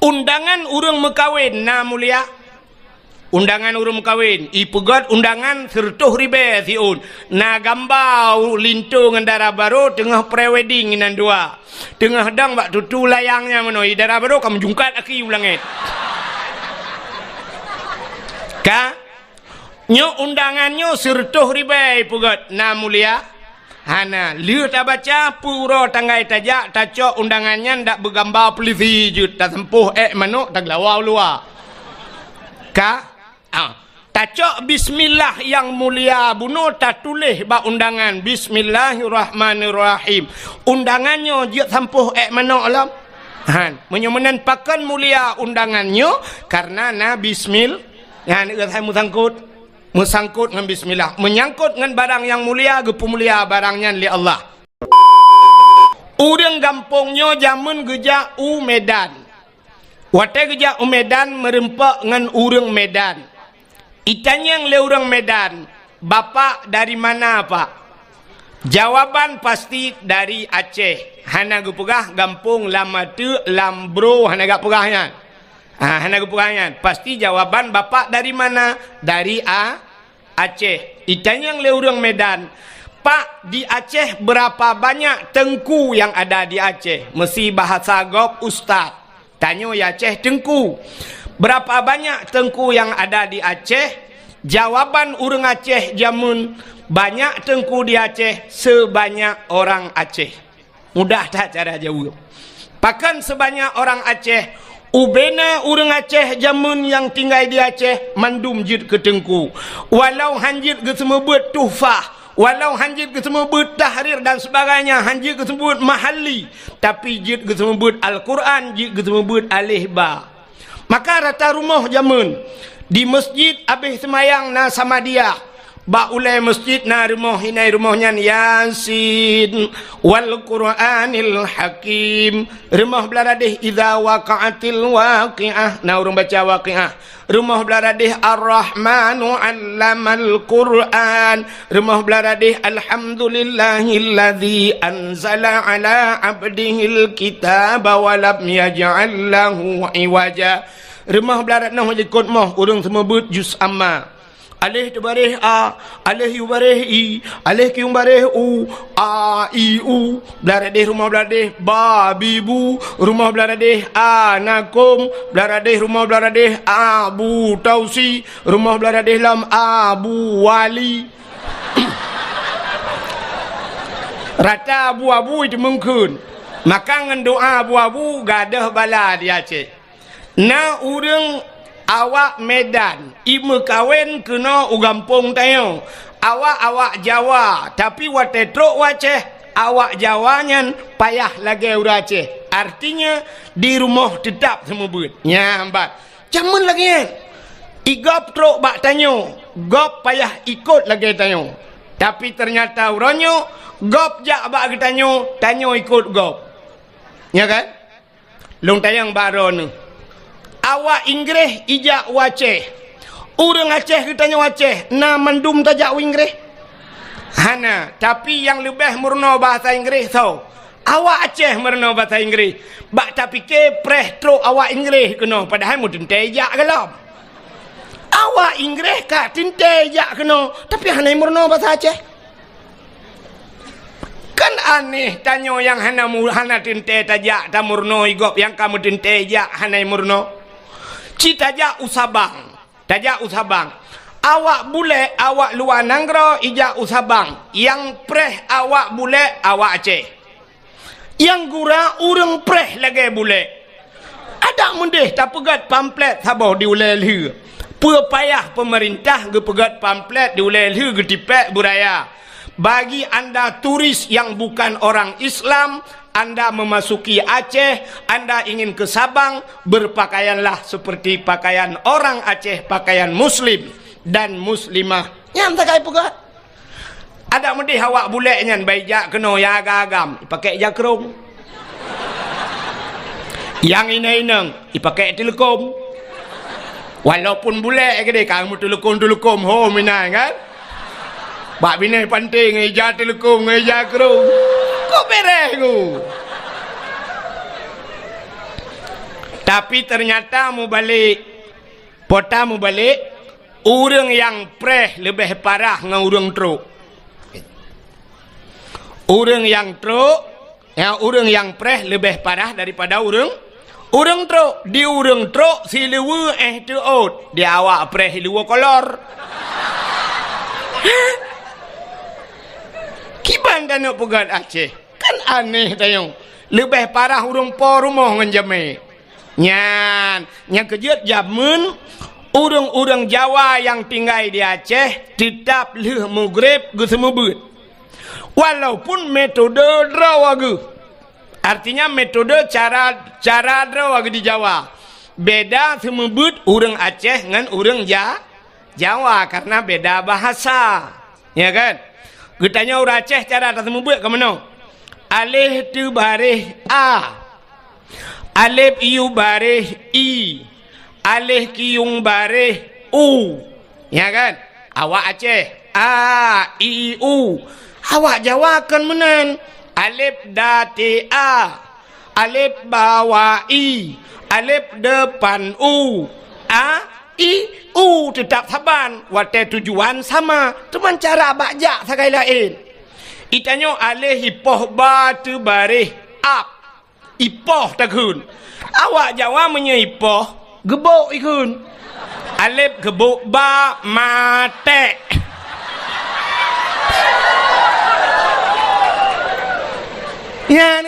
undangan urang mekawin na mulia. Undangan urang mekawin ipegat undangan sertuh ribe siun na gambau lintu ngendara baru tengah prewedding inan dua tengah dang bak tutu layangnya menoi dara baru kamu jungkat aki ulangit ka nyo undangannya sertuh ribe ipegat na mulia hana liu ta baca puro tanggai tajak tacok undangannya ndak bergambar polisi jut tak sempuh manuk tak lawau luar ka tacok bismillah yang mulia bunuh tak tulis bak undangan bismillahirrahmanirrahim undangannya dia sampuh manuk alam han menyemenan pakan mulia undangannya karena na bismillah han saya musangkut dengan bismillah menyangkut dengan barang yang mulia gepu mulia barangnya li Allah urang gampungnya jamun geja Medan wate geja Medan merempak dengan urang Medan itanya le urang Medan, bapak dari mana pak? Jawaban pasti dari Aceh. Hana gupegah gampung Lamatu Lambro hana gak pegahnya. Hana gupegahnya. Pasti jawaban bapak dari mana? Dari Aceh. Itanya le urang Medan. Pak, di Aceh berapa banyak tengku yang ada di Aceh? Mesti bahasa gop ustaz. Tanya ya Aceh tengku. Berapa banyak tengku yang ada di Aceh? Jawaban urang Aceh jamun banyak tengku di Aceh sebanyak orang Aceh. Mudah tak cara jawab? Pakan sebanyak orang Aceh. Ubena urang Aceh jamun yang tinggal di Aceh mandum jid ke tengku. Walau hanjit ke semua buat tuhfah. Walau hanjit ke semua buat tahrir dan sebagainya. Hanjit ke semua buat mahali. Tapi jid ke semua buat Al-Quran. Jid ke semua buat alih ba. Maka rata rumah jamun di masjid habis semayang na sama dia ba ulai masjid na rumah hinai rumahnya Yasin wal Qur'anil Hakim rumah belaradih idza waqa'atil waqi'ah na urang baca waqi'ah rumah belaradih Ar-Rahmanu 'allamal Qur'an rumah belaradih alhamdulillahilladzi anzala 'ala 'abdihil kitaba wa lam yaj'al lahu 'iwaja rumah belarat nah jekot moh urang semua but juz amma alih tubareh a alih yubareh i alih kiumbareh u a i u belaradeh rumah belaradeh ba bibu rumah belaradeh anakum belaradeh rumah belaradeh abu tausi rumah belaradeh lam abu wali rata abu-abu itu mungkin maka ngan doa abu-abu gadah bala di Aceh. Na urang awak Medan ibu kawin kena ugampung tayo awak Jawa tapi wate truk Aceh awak Jawanya payah lagi urang Aceh artinya di rumah tetap semua buat nyambat jamun lagi igop truk bak tanyo gop payah ikut lagi tanyo tapi ternyata uranyo gop jak bak tanyo ikut gop ya kan long tayang baron awak Inggris ijak Aceh. Urang Aceh kitanya Aceh. Na mandum tajak Inggris. Hana, tapi yang lebih murno bahasa Inggris tau. Awak Aceh murno bahasa Inggris. Bak tapi ke preh truk awak Inggris kena padahal mu tentejak kelam. Awak Inggris kak tentejak kena tapi hana murno bahasa Aceh. Kan aneh tanya yang hana tente tajak ta murno igop yang kamu tentejak hana murno. Citajak usabang tajak usabang awak bule awak luar nanggro ijak usabang yang preh awak bule awak Aceh yang gura urang preh lagi bule ada mendeh tak pegat pamflet sabah di ulai lih payah pemerintah ge pegat pamflet di ulai lih ge tipek buraya bagi anda turis yang bukan orang Islam Anda memasuki Aceh, Anda ingin ke Sabang, berpakaianlah seperti pakaian orang Aceh, pakaian muslim dan muslimah. Nyam tak kai pegat. Ada mendih awak buleknya baijak kena ya agam, pakai jakrung. Yang inang dipakai telekom. Walaupun bulek ke dia kamu telekom ho minang kan. Bak bini penting ngeja telekom ngeja kerung. Kok beres ku? Tapi ternyata mu balik pota mu balik orang yang preh lebih parah dengan orang teruk. Orang yang teruk, ya, orang yang preh lebih parah daripada orang teruk. Di orang teruk si lewa teruk. Dia awak preh lewa kolor. Kiban dan nak pegat Aceh. Kan aneh tayong. Lebih parah orang po rumah dengan jame. Yang kejut jamun orang-orang Jawa yang tinggal di Aceh tetap leh maghrib ke semubut. Walaupun metode drawagu. Artinya metode cara drawagu di Jawa. Beda semubut orang Aceh dengan orang Jawa karena beda bahasa. Ya kan? Getanya orang Aceh cara semubut ke mana? Alif tu barih A. Alif iu barih I. Alif kiyung barih U. Ya kan? Awak Aceh A, I, U. Awak Jawa kan menan. Alif dati A. Alif bawah I. Alif depan U. A, I, U. Tetap saban. Wate tujuan sama. Cuma cara bajak sekali lain. Itanya alih ipoh batu barih up. Ipoh takun. Awak Jawa menyaipoh gebuk ikun. Alif gebuk ba mate. Ya.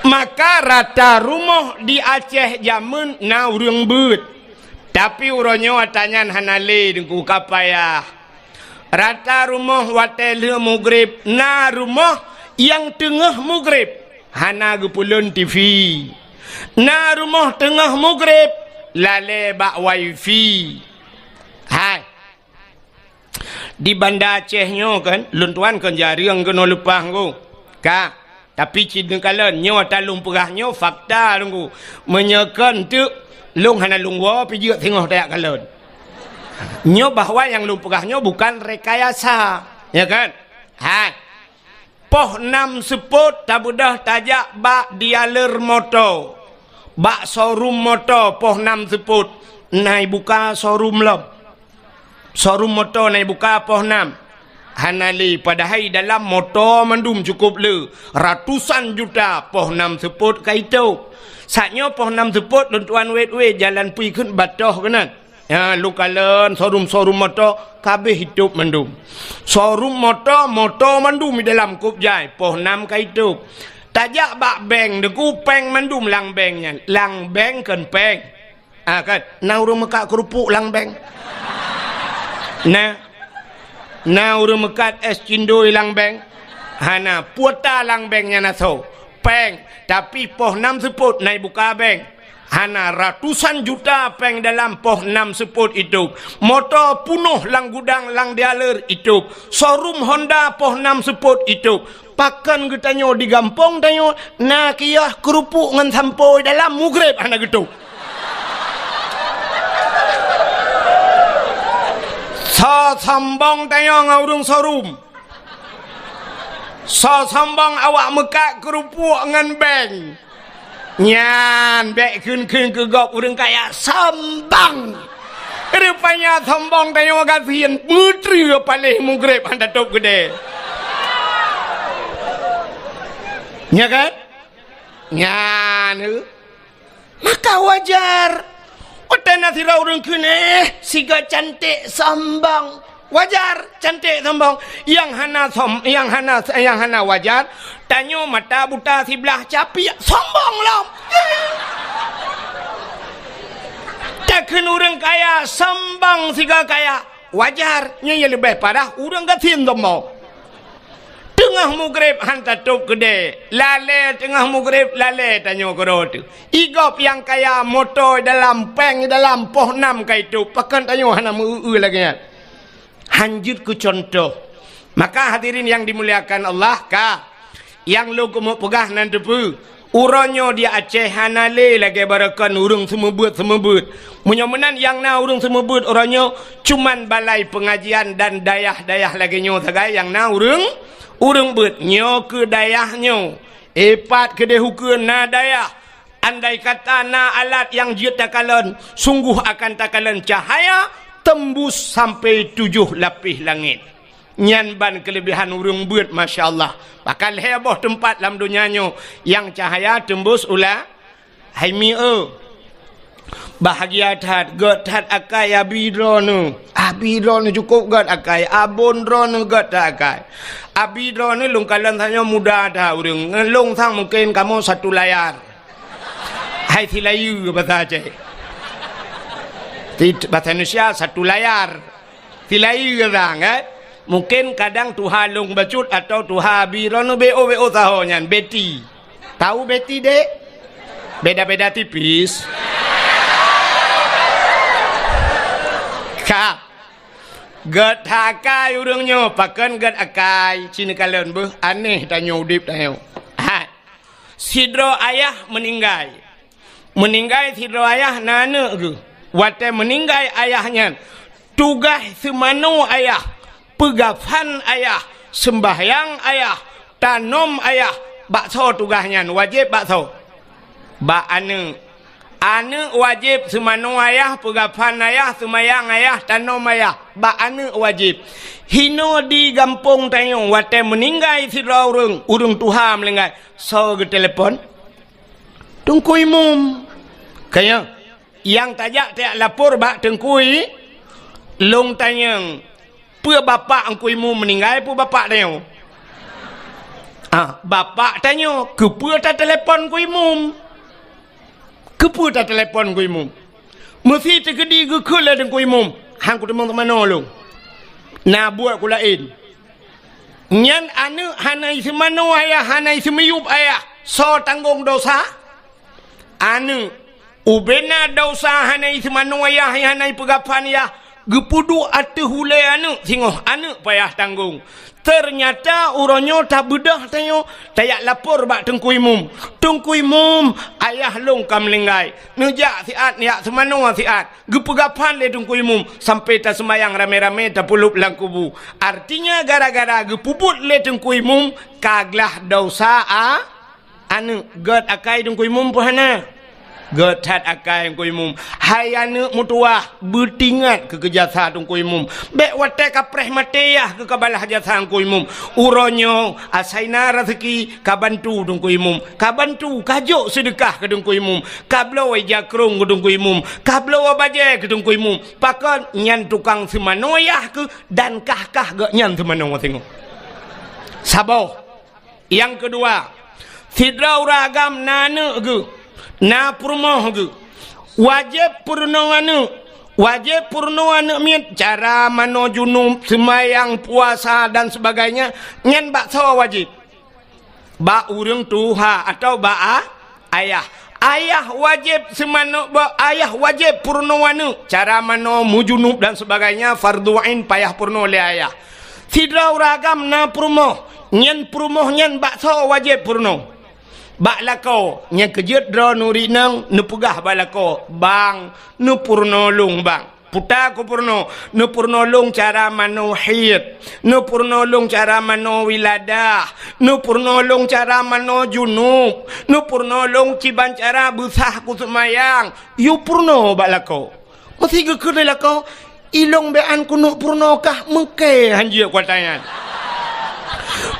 Maka rata rumah di Aceh zaman na urang beut. Tapi uronyo atanyan hanale dengku kapaya. Rata rumah watel maghrib na rumah yang tengah maghrib hana gepulun TV. Na rumah tengah maghrib lale bak wifi. Hai. Di Banda Acehnya kan luntuan kan jarang kena lupa ngku. Ka. Tapi cina kalian nyo talung perahnya fakta ngku. Menyekan tu lung hana lungwa pi je tengah tak kalian. Nyo bahwa yang lumpurahnya bukan rekayasa, ya kan? Hai. Poh 6 seput tabudah tajak bak dialer motor. Bak showroom motor poh 6 seput. Nai buka showroom lom. Showroom motor nai buka poh 6. Hanali padahal dalam motor mandum cukup le. Ratusan juta poh 6 seput kaitu. Saatnya poh 6 seput tuan wet jalan pui kun batoh kenan. Ya, lu kalen showroom motor kabeh hidup mandum. Showroom motor mandum di dalam kupjai poh 6 ka hidup. Tajak bak bank deku peng mandum lang banknya. Lang bank kan peng. Ah kan, na urang mekak kerupuk lang bank. Na urang mekat es cindoi lang bank. Hana puata lang banknya naso. Peng, tapi poh 6 seput naik buka bank. Hana ratusan juta peng dalam poh 6 seput itu. Motor punuh lang gudang lang dialer itu. Showroom Honda poh 6 seput itu. Pakan getanyo di gampong tanyo na kiyah kerupuk ngan sampoi dalam mugrib hana gitu. Sa sambang tanyo ngaurung showroom. Sa sambang awak mekak kerupuk ngan bank. Nyan bek kun ke gop urang kaya sambang. Rupanya sambang tayo kasihan putri paling mugrib anda top gede. Nya kan? Nyan. Maka wajar. Otana sira urang kun siga cantik sambang. Wajar cantik sambang. Yang hana wajar. Tanyo mata buta sebelah capi sombong lah. Takkan orang kaya sambang siga kaya wajar. Nya lebih parah orang gatin sombong. Tengah mugrib hantar top gede. Lale tengah mugrib lale tanyo kerot. Igop yang kaya motor dalam peng dalam poh 6 kai tu. Pakan tanyo hana mu lagi. Hanjut ke contoh. Maka hadirin yang dimuliakan Allah ka. Yang lu kemu pegah nan depu. Uronyo dia Aceh hanale lagi barakan urung semebut. Munyamunan yang na urung semebut uronyo cuman balai pengajian dan dayah lagi nyo sagai yang na urung bet nyo ke dayah nyo. Epat ke dehukeun na dayah. Andai kata na alat yang dia takalan, sungguh akan takalan cahaya tembus sampai 7 lapis langit. Nyan ban kelebihan urang beut, masya-Allah. Bakal heboh tempat dalam dunianya yang cahaya tembus ulah haimi bahagia that god that akai abidronu cukup god akai abon dronu god akai abidronu lung kalan tanya muda dah urang ngelung sang mungkin kamu satu layar hai tilayu bahasa Aceh bahasa Indonesia satu layar tilayu kadang mungkin kadang Tuhan lung bacut atau Tuhan abidronu bo tahonya beti tahu beti dek beda-beda tipis kak gad hakai urangnya pakan gad akai cina kalian beuh aneh tanya udip tanya sidro ayah meninggal sidro ayah nana ke wate meninggal ayahnya tugas semano ayah pegafan ayah sembahyang ayah tanom ayah bakso tugasnya wajib bakso ba ane wajib semano ayah pegafan ayah semayang ayah tanom ayah ba ane wajib hino di gampung tayong wate meninggal sidra urang Tuhan melenggai so ke telefon tungkui mum kaya yang tajak tiak lapor bak tengkui long tanyang pua bapak angkui mum meninggal pua bapak tayong bapak tanya ke pua ta telefon kui mum kepu tak telefon ku imum mesti tergedi ke kula dengan ku imum hang ku teman-teman lu na buat ku lain nyan anu hanai semano ayah hanai semiyup ayah so tanggung dosa anu ubena dosa hanai semano ayah hanai pegapan ya gepudu atu hulai anu singoh anu payah tanggung. Ternyata uronyo tak bedah tanyo tayak lapor bak tengku imum ayah long kam lenggai nejak siat niak semano siat gepegapan le tengku imum sampai tak semayang rame-rame tak pulup lang kubu artinya gara-gara gepuput le tengku imum kaglah dosa anu god akai tengku imum pohana god hat akai tengku imum hai anu mutuah bertingat ke kejasa tengku imum bek wate kapreh mateyah ke kabalah jasa tengku imum uronyo asaina rezeki kabantu tengku imum kabantu kajuk sedekah ke tengku imum kablo jakrung ke tengku imum kablo baje ke tengku imum pakan nyan tukang semanoyah ke dan kah-kah ke nyan semano tengok sabar. Yang kedua sidra uragam nana ke na purmoh ke wajib purnoanu miet cara mano junub semayang puasa dan sebagainya ngan bakso wajib ba urang tuha atau ba ayah wajib semano ba ayah wajib purnoanu cara mano mujunub dan sebagainya fardu ain payah purno le ayah sidra uragam na purmoh nyan bakso wajib purno bak lako nya kejut dro nuri nang nepugah balako bang nu purno lung bang puta ko purno nu purno lung cara mano hid nu purno lung cara mano wiladah nu purno lung cara mano junub nu purno lung ciban cara busah ku semayang yu purno bak lako mesti ke lako ilong bean kuno purno kah mengke hanjir kuatangan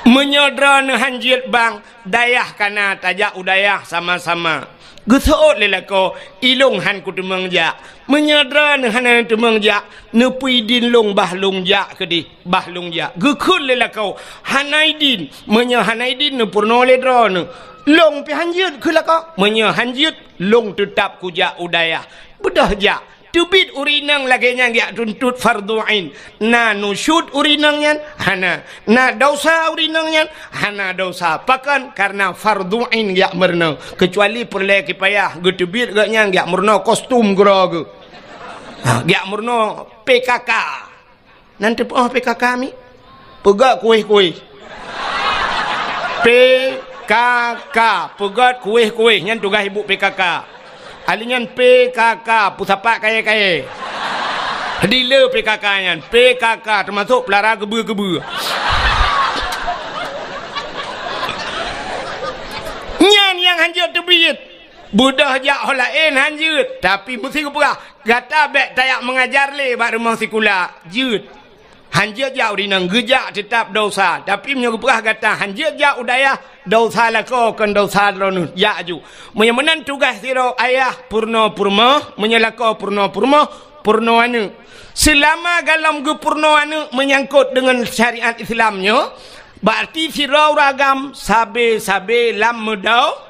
menyodra hanjir bang dayah kana tajak udayah sama-sama geseot lelako ilung han ku temeng jak menyodra han temeng jak nepui din long bahlung jak kedi bahlung jak gekun lelako hanaidin menya hanaidin ne purno ledro ne long pi hanjir kelako menya hanjir long tetap ku jak udayah bedah jak tubit urinang lagi yang dia tuntut fardu ain na nusyud urinangnya hana na dosa urinangnya hana dosa pakan karena fardu ain dia merna kecuali perle kipayah getubit gaknya dia merna kostum grog dia merna PKK nanti PKK mi pegak kuih PKK pegat kuih nyan tugas ibu PKK alinyan PKK pusapak kaya-kaya dealer PKK nyan PKK termasuk pelara gebu-gebu nyan yang hanjir tebit Budah jak holain hanjut. Tapi mesti kupurah. Gata bek tayak mengajar le bak rumah sikula. Jut. Hanjut jak udinang gejak tetap dosa. Tapi menyukupurah kata hanjut jak udayah. Dosa lako kan dosa ronut. Jak ju. Menyemenan tugas siro ayah purno purma. Menyelako purno purma. Purno anu. Selama dalam gepurno anu menyangkut dengan syariat Islamnya. Berarti siro ragam sabe-sabe lam medau.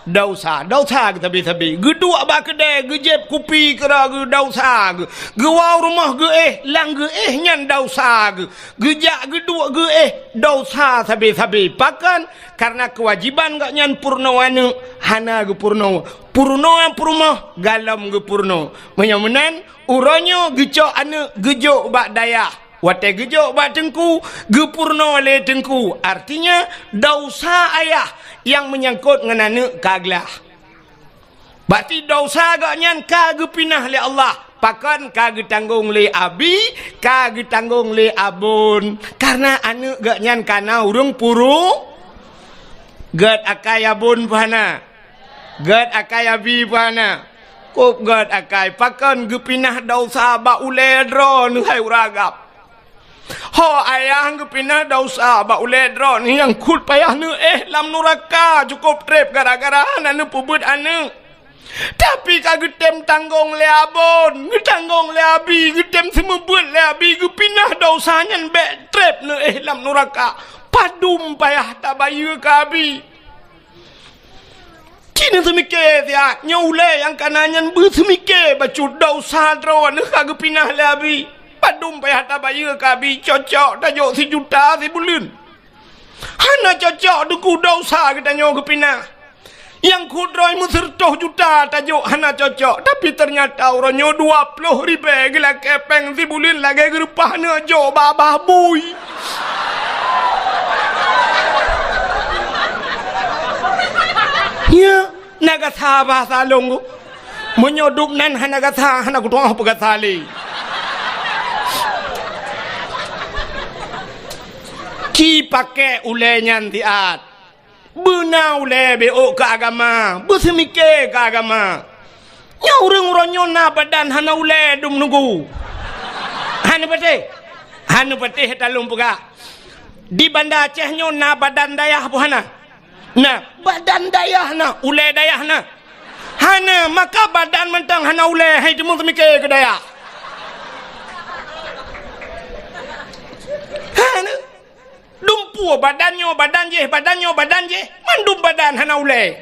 Dosa kita sabi. Gedua ba kedai, gejep kopi kera ge dosa ge. Gewau rumah ge lang ge nyan dosa ge. Gejak gedua ge dosa sabi. Pakan karena kewajiban gak nyan purno anu hana ge purno. Purno purma galam ge purno. Menyamenan uronyo geco anu gejo bak daya. Wate gejo bak tengku, gepurno le tengku. Artinya dosa ayah yang menyangkut ngenane kaglah. Berarti dosa agaknya kage pinah le Allah. Pakan kage tanggung le abi, kage tanggung le abun. Karena anu gaknya kana urung puru. Gad akai abun pana. Gad akai abi pana. Kok gad akai pakan ge pinah dosa ba ule dron hai uragap. Ho ayah kepinah dosa ba ule dron yang kut payah nu lam nuraka cukup trip gara-gara anu pubut anu. Tapi kagetem tanggung le abon, tanggung le abi, getem semebut le abi kepinah dosanya be trip nu lam nuraka. Padum payah tabayu ka abi. Kini semike ya nyaule yang kananyan bu semike bacu dosa dron kagepinah le abi. Padum payah tabaya kabi cocok tajuk sejuta sebulun. Hana cocok duku dosa kita nyawa kepina. Yang kudroi musertoh juta tajuk hana cocok. Tapi ternyata orang nyawa 20,000 gila kepeng sebulun lagi gerupah na jo babah bui. Ya, naga sabah salong. Menyoduk nan hana gasa hana kutuang pegasali. Ki pakai ule nyantiat. Bena ule beo ke agama. Bersemike ke agama. Nya orang-orang nyona badan hana ule dum nunggu. Hana patih talung puga. Di Banda Aceh nyona badan dayah apa hana? Nah, badan dayah na, ule dayah na. Hana maka badan mentang hana ule hai temu semike ke dayah. Hana dumpu badannya badan je mandum badan hana ule.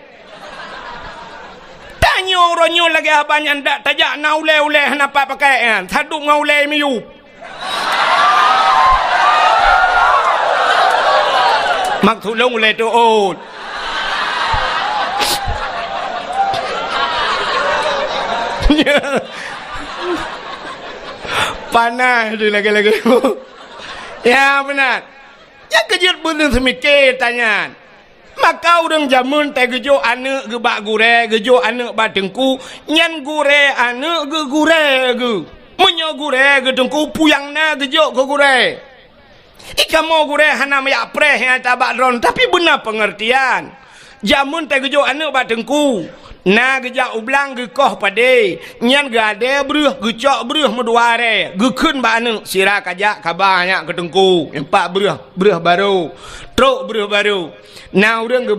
Tanya orangnya lagi abang ndak tajak na ule hana apa pakai kan saduk ngaule miyu. Mak tulung ule tu ot. Panas tu lagi. Ya benar. Ya kejut bener semike tanya. Maka orang jamun teh gejo ane ge bak gure, gejo ane bak tengku, nyan gure ane ge gure ge. Menyo gure ge tengku puyang na gejo ge gure. Ika mau gure hana mayak preh yang tabak dron, tapi benar pengertian. Jamun teh gejo ane bak tengku. Na gejak ublang ge koh pade, nyan ge ade bruh ge cok bruh meduare, ge keun ba ane sira kajak kabanya ke tengku, empat bruh baru. Truk bruh baru. Na urang ge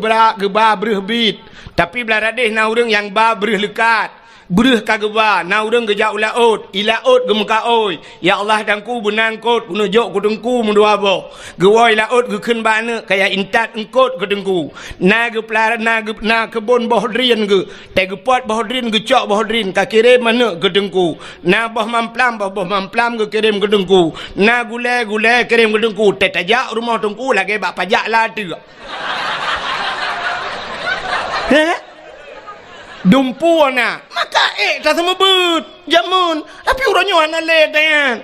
ba bruh bit, tapi beladeh na urang yang ba bruh lekat. Bruh kageba, na urang gejak ulaut, ilaut ge muka oi. Ya Allah dangku benang kot punujok ku tengku mendua bo. Ge woi laut ge keun ba ane kaya intat engkot ke tengku. Na ge pelara na kebun bohdrin ge. Te ge pot bohdrin ge cok bohdrin ka kirim mana ke tengku. Na boh mamplam ge kirim ke tengku. Na gule kirim ke tengku. Te tajak rumah tengku lagi bak pajak lah tu. Dumpu na maka tak sama but jamun tapi urangnya hana le dayan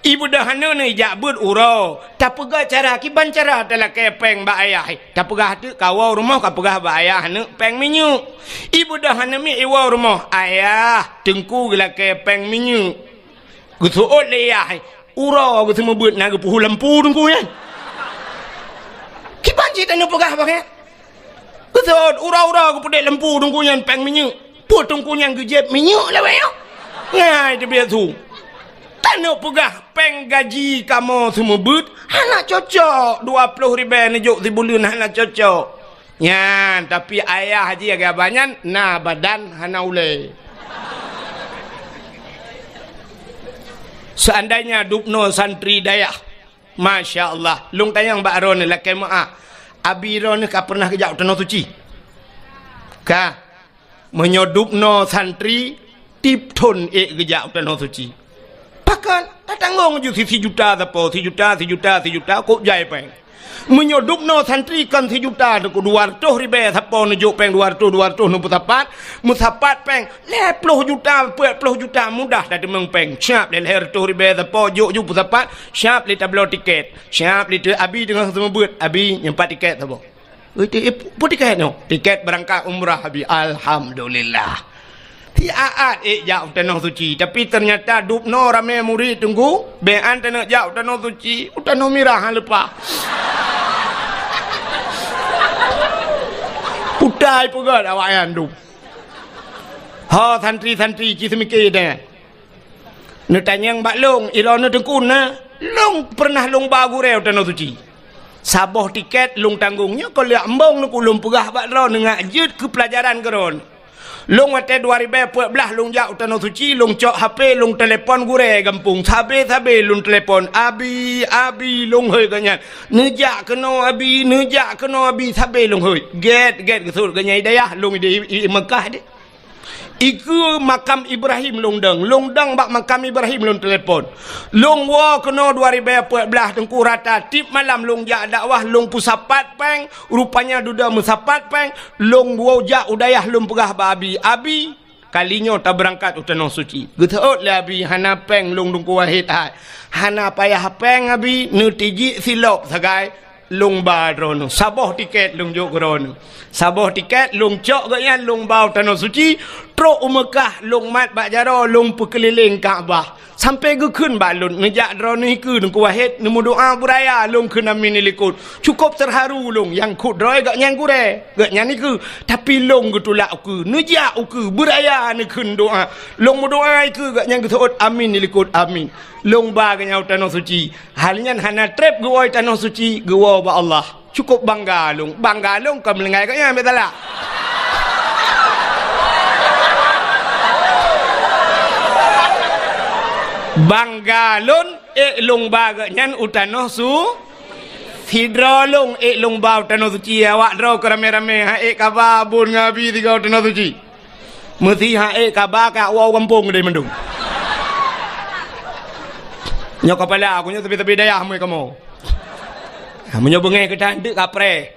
ibu dah hana ni jak but uro tak pegah cara kiban cara telah kepeng ba ayah tak pegah tu kawau rumah ka pegah ba ayah hana peng minyu ibu dah hana mi iwa rumah ayah tengku gila kepeng minyu gusuot le ayah uro gu sama but na gu puhu lampu tengku ya kiban cita ni pegah ba ke Betul, ura-ura ke pedek lempu tungkunyan peng minyak. Put tungkunyan ke jeb minyak lah banyak. Ngai dia biar tu. Tak nak pegah peng gaji kamu semua but. Anak cocok 20 ribu nejuk si bulan anak cocok. Ya, tapi ayah haji agak banyak na badan hana ulai. Seandainya dupno santri dayah, Masya Allah. Lung tayang Mbak Ron lah kemaah. Abi Ron ka pernah kejap tanah suci. Ka menyodupno santri tip ton kejap tanah suci. Pakan tak tanggung je 1 juta tapo 1 juta kok jai peng. Menyodupno santri kan 1 juta ku 200 ribu tapo nujuk peng 200 nu mutapat peng 10 juta 40 juta mudah dah demeng peng. Siap le 100 ribu tapo juk mutapat siap le tablo tiket. Siap le abi dengan semua buat abi nyempat tiket tapo. Put tiket no. Tiket berangkat umrah abi alhamdulillah. Tiaat jauh tanah suci. Tapi ternyata dupno ramai murid tunggu. Bean tanah jauh tanah suci. Tanah mirah lepas. Putai pun awak yang dup. Ha santri-santri kisah-mikir dah. Nak tanya Mbak Long. Ira nak tengkun na. Long pernah long bagu reu tanah suci. Sabah tiket long tanggungnya. Kalau ambong nak ulung pegah Mbak Long. Dengan jut ke pelajaran keron. Long wate 2014 long jauh tanah suci long cok HP long telefon gure gampung sabe long telefon abi long hoi ganyan nejak keno abi sabe long hoi get kesur ganyai dayah long di Mekah de iku makam Ibrahim long dang bak makam Ibrahim long telefon long wa keno 2014 tengku rata tip malam long jak dakwah long pusapat peng rupanya duda musapat peng long wa jak udayah long pegah babi abi kalinya tak berangkat utanah suci getot le abi hana peng long dungku wahid hai hana payah peng abi nutiji silop sagai long ba drono sabah tiket long jok grono sabah tiket long cok ganyan long bau tanah suci tro Mekah long mat bak jaro long perkeliling Kaabah sampai ke kun balun ngejak drono iku dengku wahid nemu doa buraya long kena minilikut cukup terharu long yang kut droi gak nyang gure gak nyang iku tapi long getulak aku nejak aku buraya ne kun doa long doa iku gak nyang getot amin nilikut amin long ba ganyau tanah suci halnya hana trip goi tanah suci gua ba Allah cukup bangga long kau melengai kaya ambil talak bangga lon long ba ganyan utanah su hidro long long ba utanah suci awak dro kerame-rame ha kababun ngabi tiga utanah suci mesti ha kabak ka wow kampung dari mendung nyok kepala aku nyok tepi-tepi dayah mu kamu menyo bengai ke cantik kapre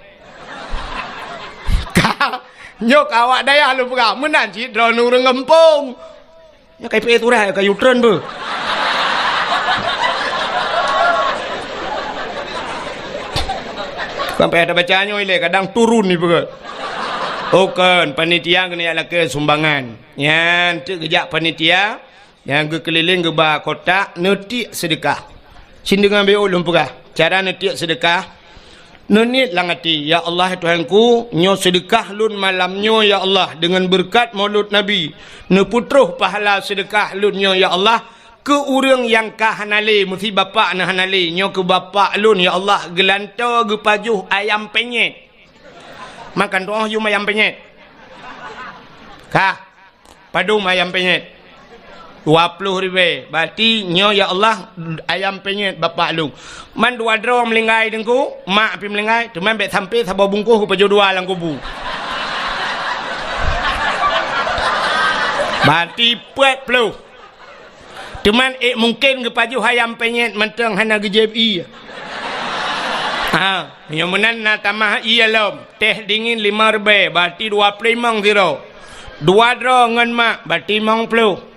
nyok awak dayah lu pegah menan cik drone urang kampung ya kai pe turah kai utren be sampai ada bacanya ile kadang turun ni begat okan panitia kena ala ke sumbangan yan tu kejak panitia yang ke keliling ke bah kotak netik sedekah sindengan be ulum pegah cara netik sedekah nenit langati ya Allah Tuhanku nyo sedekah lun malamnyo ya Allah dengan berkat maulud nabi ne putruh pahala sedekah lunyo ya Allah ke urang yang kahanale mesti bapak na hanale nyo ke bapak lun ya Allah gelanto ge pajuh ayam penyet makan doa yu ayam penyet kah padu ayam penyet 20 ribu berarti nyo ya Allah ayam penyet bapak lu man dua dro melingai dengku mak pi melingai teman bet sampai sabo bungkuh pajuh dua lang kubu berarti 40 teman mungkin ke pajuh ayam penyet mentang hana GJI yang menan na tamah iya lom teh dingin 5 ribu berarti 25 zero dua dro ngan mak berarti 50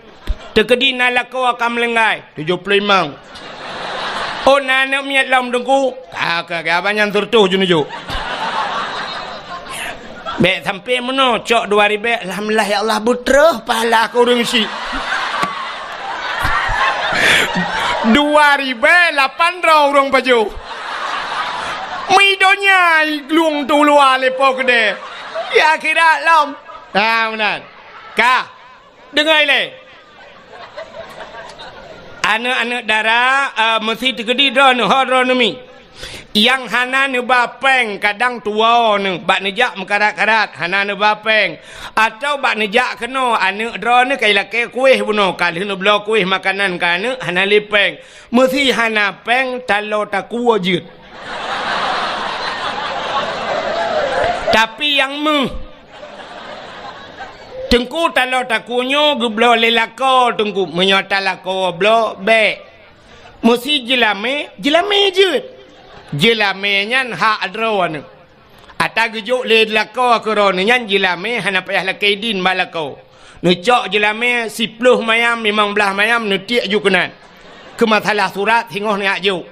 tekedi nalako akan melengai 75 oh nana miat lam dengku kakak banyak tertuh junujuk Bek sampai mana cok 2000 alhamdulillah ya Allah butrah pahala aku urang si 2008 orang baju midonya luang tu luar lepo gede Ya akhirat lam. Benar. Kah? Dengar le. Anak-anak darah mesti tergedi dah ni hadronami. Yang hana ni bapeng kadang tua ni bak nejak mekarat-karat hana ni bapeng atau bak nejak kena anak dra ni kai lake kuih buno kali ni belo kuih makanan kana hana lipeng mesti hana peng talo taku wajud. Tapi yang tengku talo takunyo geblo lelako tengku menyota lako blo be mesti jelame jud jelame nyan hak adron ata gejuk le lako keron nyan jelame hana payah lakaidin balako nu cok jelame 10 mayam 15 mayam nu tiak ju kenan ke masalah surat hingoh ni aju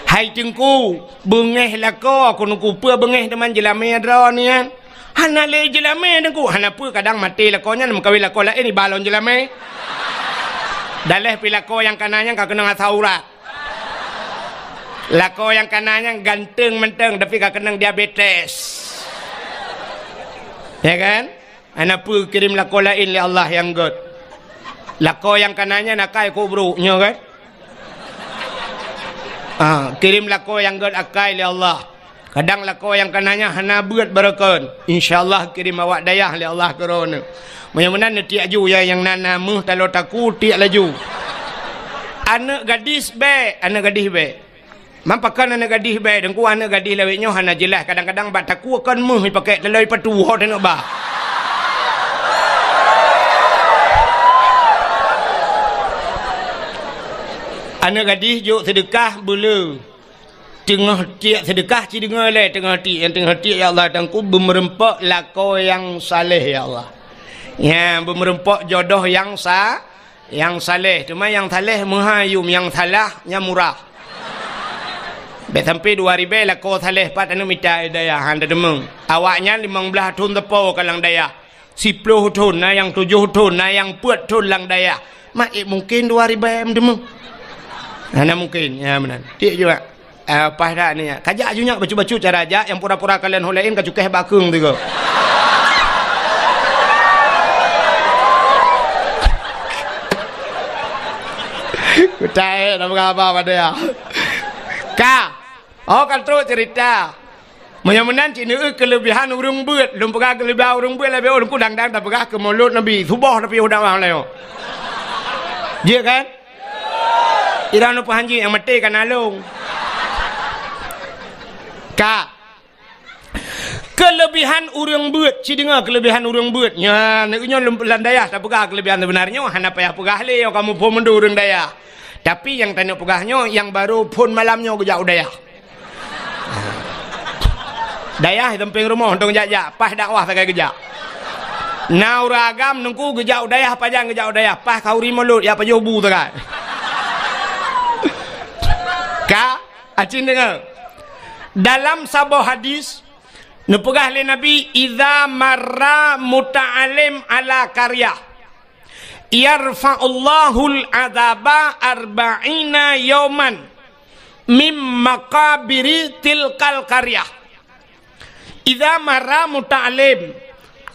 hai tengku bengeh lako aku nu pua bengeh teman jelame adron ni kan hana le jelame nengku hana pu kadang mati lakonya nak kawin lako lain ni balon jelame daleh pi lako yang kananya ka kena saurat lako yang kananya ganteng menteng tapi ka kena diabetes ya kan hana pu kirim lako lain li Allah yang god lako yang kananya nakai kubrunya kan kirim lako yang god akai li Allah. Kadang lako yang kananya hana buat barakan. InsyaAllah kirim awak dayah li Allah kerana. Mudah-mudahan tiak ju ya yang nana muh talo taku tiak laju. Anak gadis be, anak gadis be. Mampakan anak gadis be, dengku anak gadis lawiknya hana jelas. Kadang-kadang bat taku akan muh pakai telai patu ho tengok bah. Anak gadis juk sedekah bulu. Tengah tiak sedekah ci dengar le tengah tiak ya Allah tangku bermerempak lako yang saleh ya Allah. Ya bermerempak jodoh yang saleh. Cuma yang saleh muhayum yang salah yang murah. Be sampai 2000 lako saleh pat anu minta daya handa demeng. Awaknya 15 tahun tepo kalang daya. 10 tahun na yang 7 tahun na yang 4 tahun lang daya. Mak mungkin 2000 demeng. Ana mungkin ya benar. Tiak juga. Apa dah ni kajak junya bacu-bacu cara aja yang pura-pura kalian holain ka cukeh bakung tu ko kutai nak apa pada ya ka kan terus cerita mudah-mudahan cina kelebihan urang beut lum pegah kelebihan urang beut lebih orang kudang-dang tak pegah ke mulut nabi subah tapi udah wang leo dia kan irang nu pahanji yang mati kan alung Kak, kelebihan urang beut, ci dengar kelebihan urang beut. Nya, neknya lempelan daya tak pegah kelebihan sebenarnya hana payah pegah le kamu pun mendu urang daya. Tapi yang tanya pegahnya yang baru pun malamnya gejak daya. Daya temping rumah untung jajak, pas dakwah sakai gejak. Nau ragam nungku gejak daya pajang gejak daya, pas kau ri mulut ya pajoh bu sakai. Kak, acin dengar. Dalam sebuah hadis nepegah oleh Nabi idza marra muta'alim ala karya yarfa'ullahul adzaba 40 yauman mim maqabiri tilkal karya. Idza marra muta'alim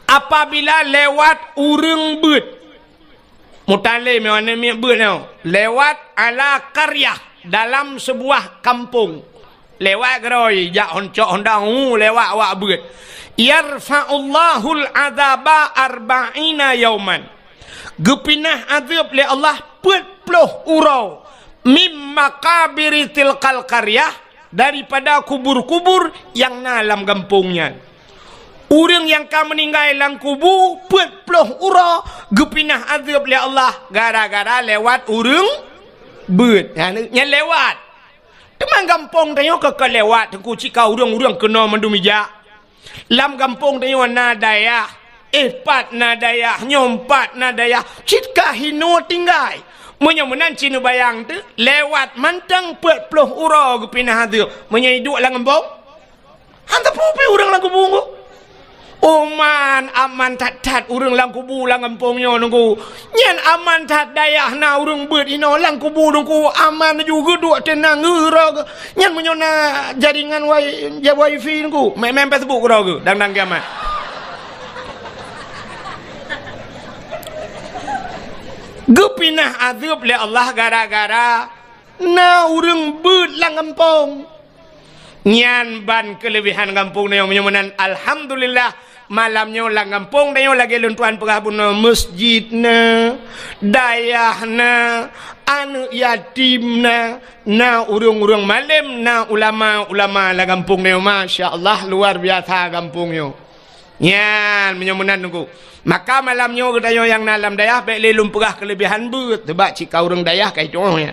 apabila lewat urang beut muta'alim mana mi beut lewat ala karya dalam sebuah kampung lewat geroi jak honcok hondang lewat awak beut yarfa'ullahul adzaba 40 yauman gepinah azab li Allah 40 urau mim maqabiri tilkal qaryah daripada kubur-kubur yang dalam kampungnya. Urang yang ka meninggal dalam kubur 40 urau gepinah azab li Allah gara-gara lewat urang beut nya lewat teman kampung tanya ke lewat tengku cika urang-urang kena mendumija lam kampung tanya nadaya pat nadaya nyompat nadaya cika hino tinggal menyemenan cina bayang tu lewat mantang 40 urang gepinah hadu menyai duk lang kampung hanta pupi urang lang kubung Oman aman tat urang lang kubu lang kampungnya nunggu. Nyan aman tat dayah na urang beut ino lang kubu nunggu aman juga duk tenang ngeura. Nyan menyona jaringan wifi nunggu. Main Facebook ro ke dang kiamat. Gepinah azab le Allah gara-gara na urang beut lang kampung. Nyan ban kelebihan kampung na yung menyamanan alhamdulillah malamnya lang kampung na yung lagi luntuan paghabon na masjid na dayah na anu yatim na urung-urung malam na ulama-ulama lang kampung na yung Masya Allah luar biasa kampung yung yan menyamanan nunggu maka malamnya kita yang nalam dayah baik lelum pegah kelebihan but sebab cika urung dayah kayak contohnya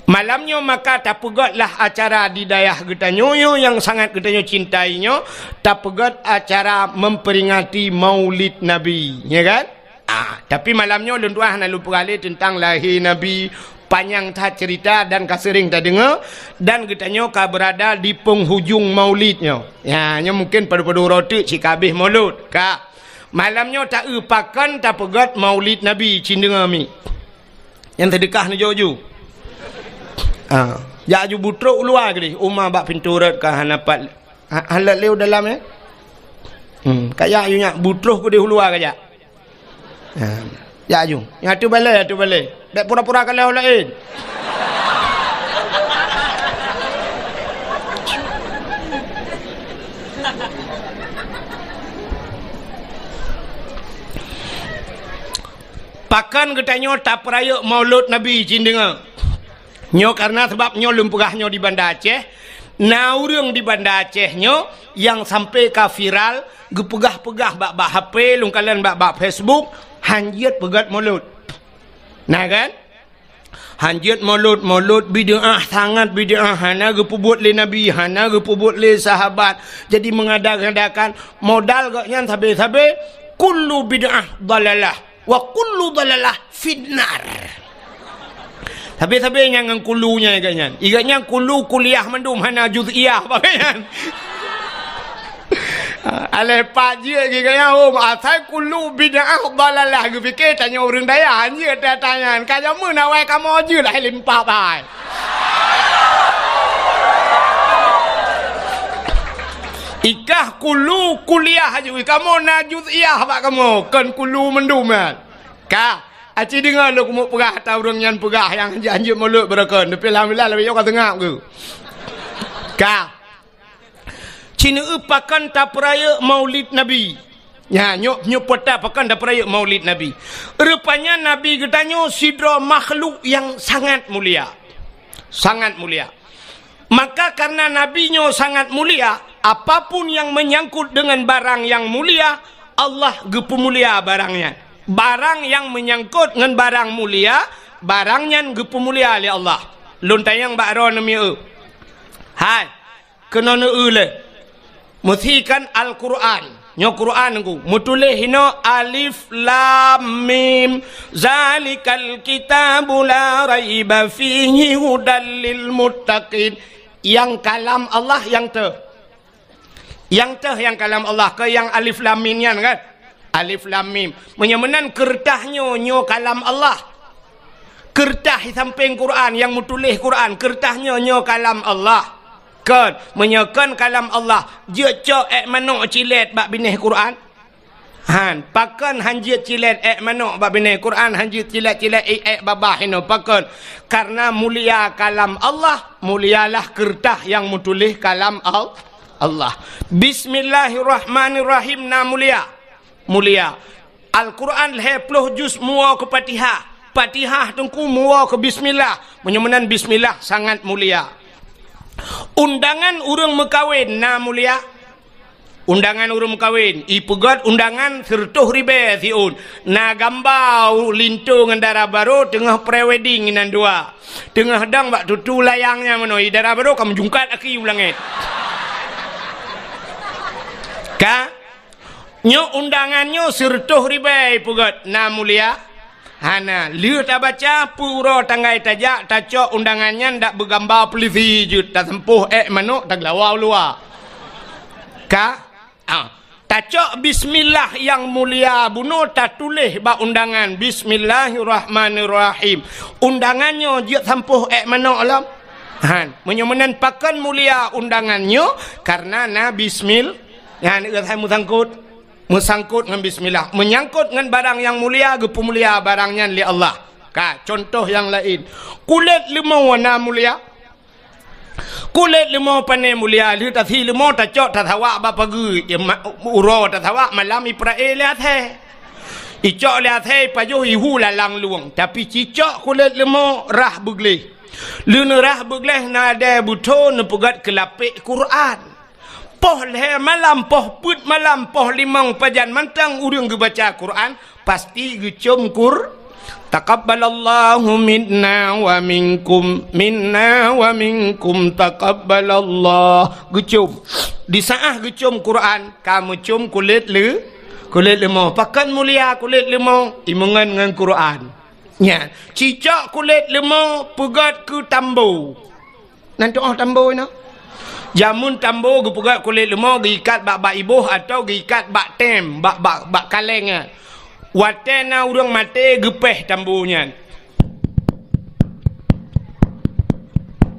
malamnya maka tak pegatlah acara di dayah kita nyoyo yang sangat kita cintainya tak pegat acara memperingati maulid Nabi ya kan tapi malamnya luntuah nak lupa kali tentang lahir Nabi panjang tak cerita dan kasering tak dengar dan kita nyoka berada di penghujung maulidnya ya mungkin pada-pada roti cik habis maulud kak malamnya tak upakan tak pegat maulid Nabi cindengar mi yang terdekah ni jojo ya ju butruk luar ke umah bak pintu rat ka hanapat halat leu dalam kat ya yu nyak butruk ke di luar ke ya ya ju yang tu balai dak pura-pura kalau lain pakan ketanyo tak peraya maulud Nabi cindengar nyo karena sebab nyo lumpurah nyo di Banda Aceh na urang di Banda Aceh nyo yang sampai ka viral gepegah-pegah bak HP lungkalan bak Facebook hanjit pegat maulud nah kan hanjit maulud bid'ah sangat bid'ah hana gepubuat le Nabi hana gepubuat le sahabat jadi mengadakan modal gaknya sabe-sabe kullu bid'ah dalalah wa kullu dalalah finnar Tapi yang kulunya kan. Iganya kulu kuliah mendum hana juz'iyah bagian. Ale paji iganya asal kulu bid'ah dalalah gu fikir tanya orang daya hanya ada tanya kaya mun awai kamu aja lah limpah bai. Ikah kulu kuliah aja kamu na juz'iyah bak kamu kan kulu mendum kan. Ka Aci dengar lu kumuk pegah atau orang yang pegah yang janji mulut berkon. Tapi alhamdulillah lebih jauh tengah ke. Ka. Cina upakan tak peraya maulid Nabi. Ya, nyok peta pakan tak peraya maulid Nabi. Rupanya Nabi katanya sidra makhluk yang sangat mulia. Sangat mulia. Maka karena Nabi-nya sangat mulia, apapun yang menyangkut dengan barang yang mulia, Allah gepemulia barangnya. Barang yang menyangkut dengan barang mulia, barangnya gepemulia oleh Allah. Luntayang bakro nami hai kena le musikan Al-Quran nyo Quran ku mutulih hino alif lam mim zalikal kitabu la raiba fihi hudal lil muttaqin yang kalam Allah yang kalam Allah ke yang alif lam mim kan alif lam mim menyamanan kertahnya nyo kalam Allah kertah samping Quran yang mutulih Quran kertahnya nyo kalam Allah kan menyakan kalam Allah je cok manok cilet bak bineh Quran han pakan hanjit cilet manok bak bineh Quran hanjit cilet babah ino pakan karena mulia kalam Allah mulialah kertah yang mutulih kalam Allah bismillahirrahmanirrahim na mulia Al-Quran 20 juz mua ke Fatihah tungku mua ke bismillah menyamanan bismillah sangat mulia undangan urang mekawin na mulia undangan urang mekawin ipegat undangan sertuh ribe siun na gambau lintu ngendara baru tengah prewedding inan dua tengah dang bak tutu layangnya menoi dara baru kamu jungkat aki ulangit ka nyo undangannya sertuh ribai pugat na mulia hana liu tak baca puro tanggai tajak tacok undangannya ndak bergambar polisi je tak sempuh manuk tak lawau luar ka Tacok bismillah yang mulia bunuh tak tulis bak undangan bismillahirrahmanirrahim. Undangannya dia sampuh mana alam. Menyomenan pakan mulia undangannya karena na bismillah. Yang saya musangkut dengan bismillah. Menyangkut dengan barang yang mulia, gepu mulia barangnya li Allah. Contoh yang lain. Kulit limau warna mulia. Kulit limau panai mulia. Lihat tadi limau tak cok tak tawa apa pagi. Uro tak tawa malam Israel lihat he. Icok lihat he pajuh ihu lalang luang. Tapi cicok kulit limau rah begleh. Luna rah begleh nada buto nepugat kelapik Quran. Poh leh malam poh put malam poh limang pajan mantang urang baca Quran pasti gecom Quran. Taqabbalallahu minna wa minkum taqabbalallah. Gecum di saah gecum Quran kamu cum kulit lemau pakan mulia kulit lemau imungan dengan Quran nya cicak kulit lemau pegat ke tambo nanti tambo no jamun tambo ge pegat kulit lemau giikat bak ibuh atau giikat bak tem bak kaleng. Watena urang mati gepeh tambunya.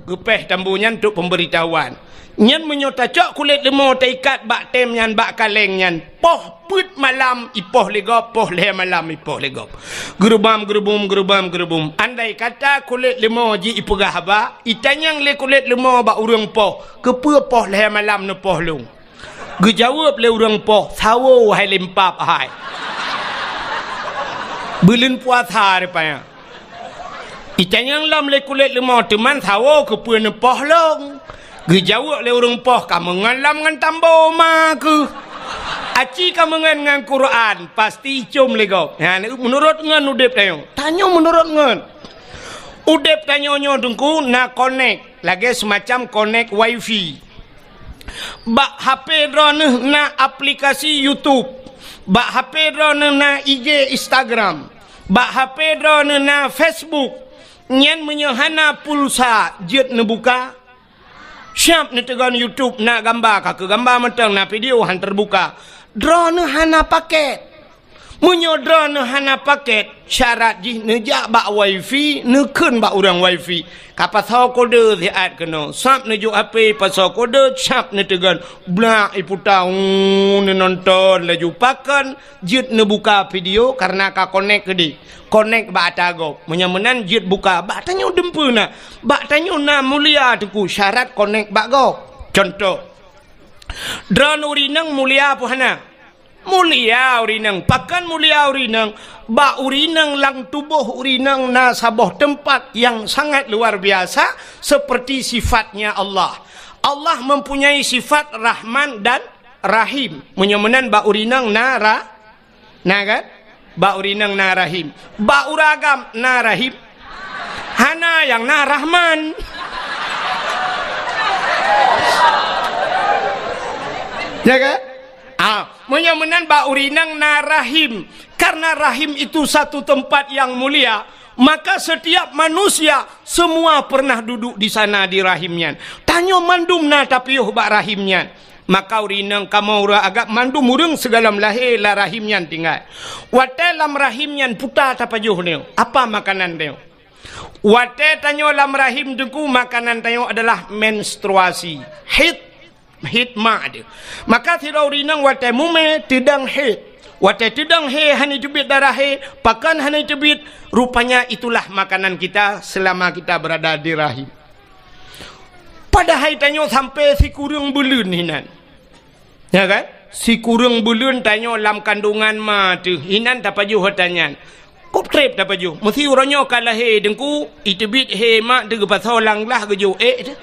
Gepeh tambunya untuk pemberitahuan. Nyan menyotacok kulit lemau taikat bak tem nyan bak kaleng nyan. Poh put malam ipoh legop poh le malam ipoh legop. Gerubam. Andai kata kulit lemau ji ipegah ba, itanyang le kulit lemau bak urang poh. Kepe poh le malam ne poh lung. Gejawab le urang poh, sawo hai lempap hai. Belin puasa rupanya. Itanyang lam le kulit lemau teman sawo ke pun poh long. Gejawab le urang poh kamu ngalam ngan tambo ma ke. Aci kamu ngan Quran pasti cum legop. Menurut ngan udep tayo. Tanyo menurut ngan. Udep tanyo nyo dengku na connect lagi semacam connect wifi. Bak HP drone na aplikasi YouTube. Bak HP drone na IG Instagram. Bak HP drone na Facebook. Nyen menyehana pulsa jet ne buka. Siap ne tegan YouTube na gambar ke gambar mentang na video han terbuka. Drone hana paket. Munyo drone hana paket syarat jih nejak bak wifi ne keun bak urang wifi. Kapasal kode siat kena. Sap ne juk HP pasal kode sap ne tegan blak iputau ne nonton laju pakan jet ne buka video karena ka connect ke di. Connect bak tagop. Menyamenan jet buka bak tanyo dempuna. Bak tanyo na mulia tuku syarat connect bak go. Contoh. Drone urinang mulia apa hana? Mulia urinang, pakan mulia urinang, bak urinang lang tubuh urinang na sabuh tempat yang sangat luar biasa seperti sifatnya Allah. Allah mempunyai sifat Rahman dan Rahim. Menyamenan bak urinang na kan? Bak urinang na Rahim. Bak uragam na Rahim. Hana yang na Rahman. Ya kan? Menyamenan bak urinang na Rahim. Karena Rahim itu satu tempat yang mulia, maka setiap manusia semua pernah duduk di sana di rahimnya. Tanyo mandum na tapi bak rahimnya. Maka urinang kamu agak mandum urang segala lahir la rahimnya tinggal. Wate lam rahimnya puta tapajuh neo. Apa makanan neo? Wate tanyo lam rahim dengku makanan tanyo adalah menstruasi. Hitma dia. Maka tirau rinang wate mume tidang hit. Wate tidang he hani tebit darah he, pakan hani tebit. Rupanya itulah makanan kita selama kita berada di rahim. Padahal tanyo sampai si kurang bulan hinan. Ya kan? Si kurang bulan tanyo lam kandungan ma tu. Hinan tapaju hotanyan. Kop trip tapaju. Mesti uranyo kalah he dengku itebit he mak de pasal lang lah gejo tu.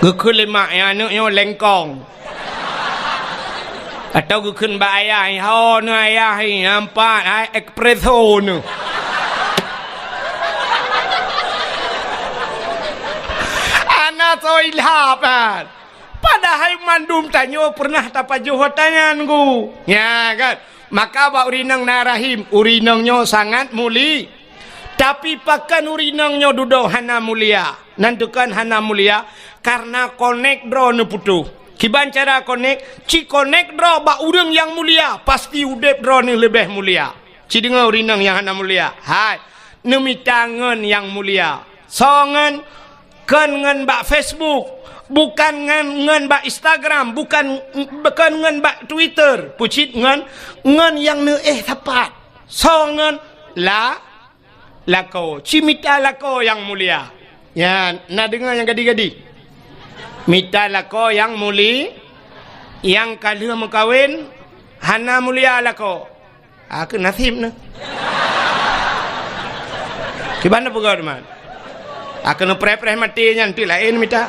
Gekun lemak yang anaknya lengkong. Atau gekun ba ayah ho nu ayah nampak ai espresso nu. Anak soi lapan. Padahal mandum tanyo pernah tapajuh tangan ku. Ya kan? Maka ba urinang na Rahim, urinangnya sangat muli. Tapi pakan urinangnya duduk hana mulia. Nantukan hana mulia. karena connect draw ne putu. Kiban cara connect, ci connect draw ba urang yang mulia, pasti udep draw ni lebih mulia. Ci dengar urinang yang hana mulia. Hai, ne mitangan yang mulia. Songan kan ngan ba Facebook, bukan ngan ba Instagram, bukan ngan ba Twitter, pucit ngan yang ne tepat. Songan lako, cimita lako yang mulia. Ya, nak dengar yang gadi-gadi. Mita lako yang mulia, yang kalau mau kawin, hana mulia lako. Aku nasib ne. Gimana pegawai teman? Aku nak pre-pre mati nanti lain mita.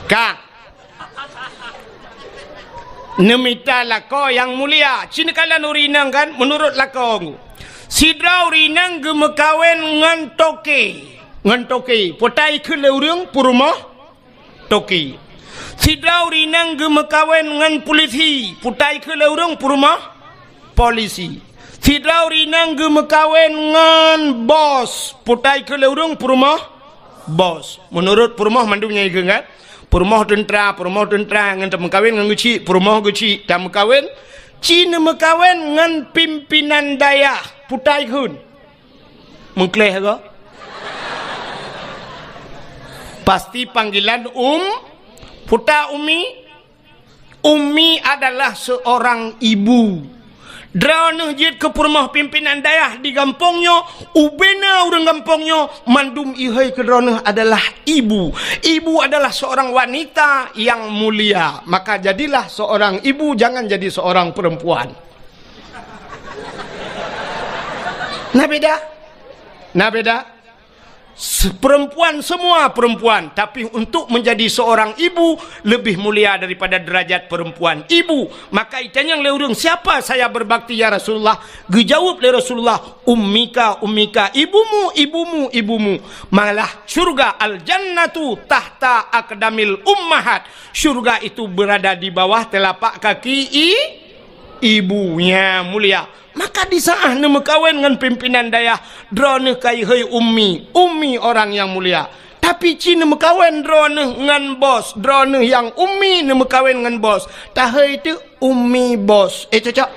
Kak, nemita lako yang mulia. Cina kalian urinang kan? Menurut lako, sidra urinang gemekawen ngan toke, potai ke leurung purumah toki. Sidra urinang gemekawen ngan polisi, potai ke leurung purumah polisi. Sidra urinang gemekawen ngan bos, potai ke leurung purumah bos. Menurut purumah mandunya itu kan? Purumah tentera ngan tak mengkawin ngan guci, purumah guci tak mengkawin. Cina mengkawin ngan pimpinan daya, putai kun. Mengkleh ke? Pasti panggilan puta Umi adalah seorang ibu. Drana jid ke purumah pimpinan daya di kampungnya, ubena orang kampungnya, mandum ihai ke drana adalah ibu. Ibu adalah seorang wanita yang mulia. Maka jadilah seorang ibu, jangan jadi seorang perempuan. Nah beda. Perempuan semua perempuan, tapi untuk menjadi seorang ibu lebih mulia daripada derajat perempuan ibu. Maka itanya leurung, siapa saya berbakti ya Rasulullah? Dijawab oleh Rasulullah, ummika ibumu. Malah surga al-jannatu tahta aqdamil ummahat. Surga itu berada di bawah telapak kaki ibunya mulia. Maka di saat nama kawin dengan pimpinan daya, drone kai hei ummi orang yang mulia. Tapi cina mekawin drone dengan bos, drone yang ummi nama kawin dengan bos. Tahai itu ummi bos. Cocok.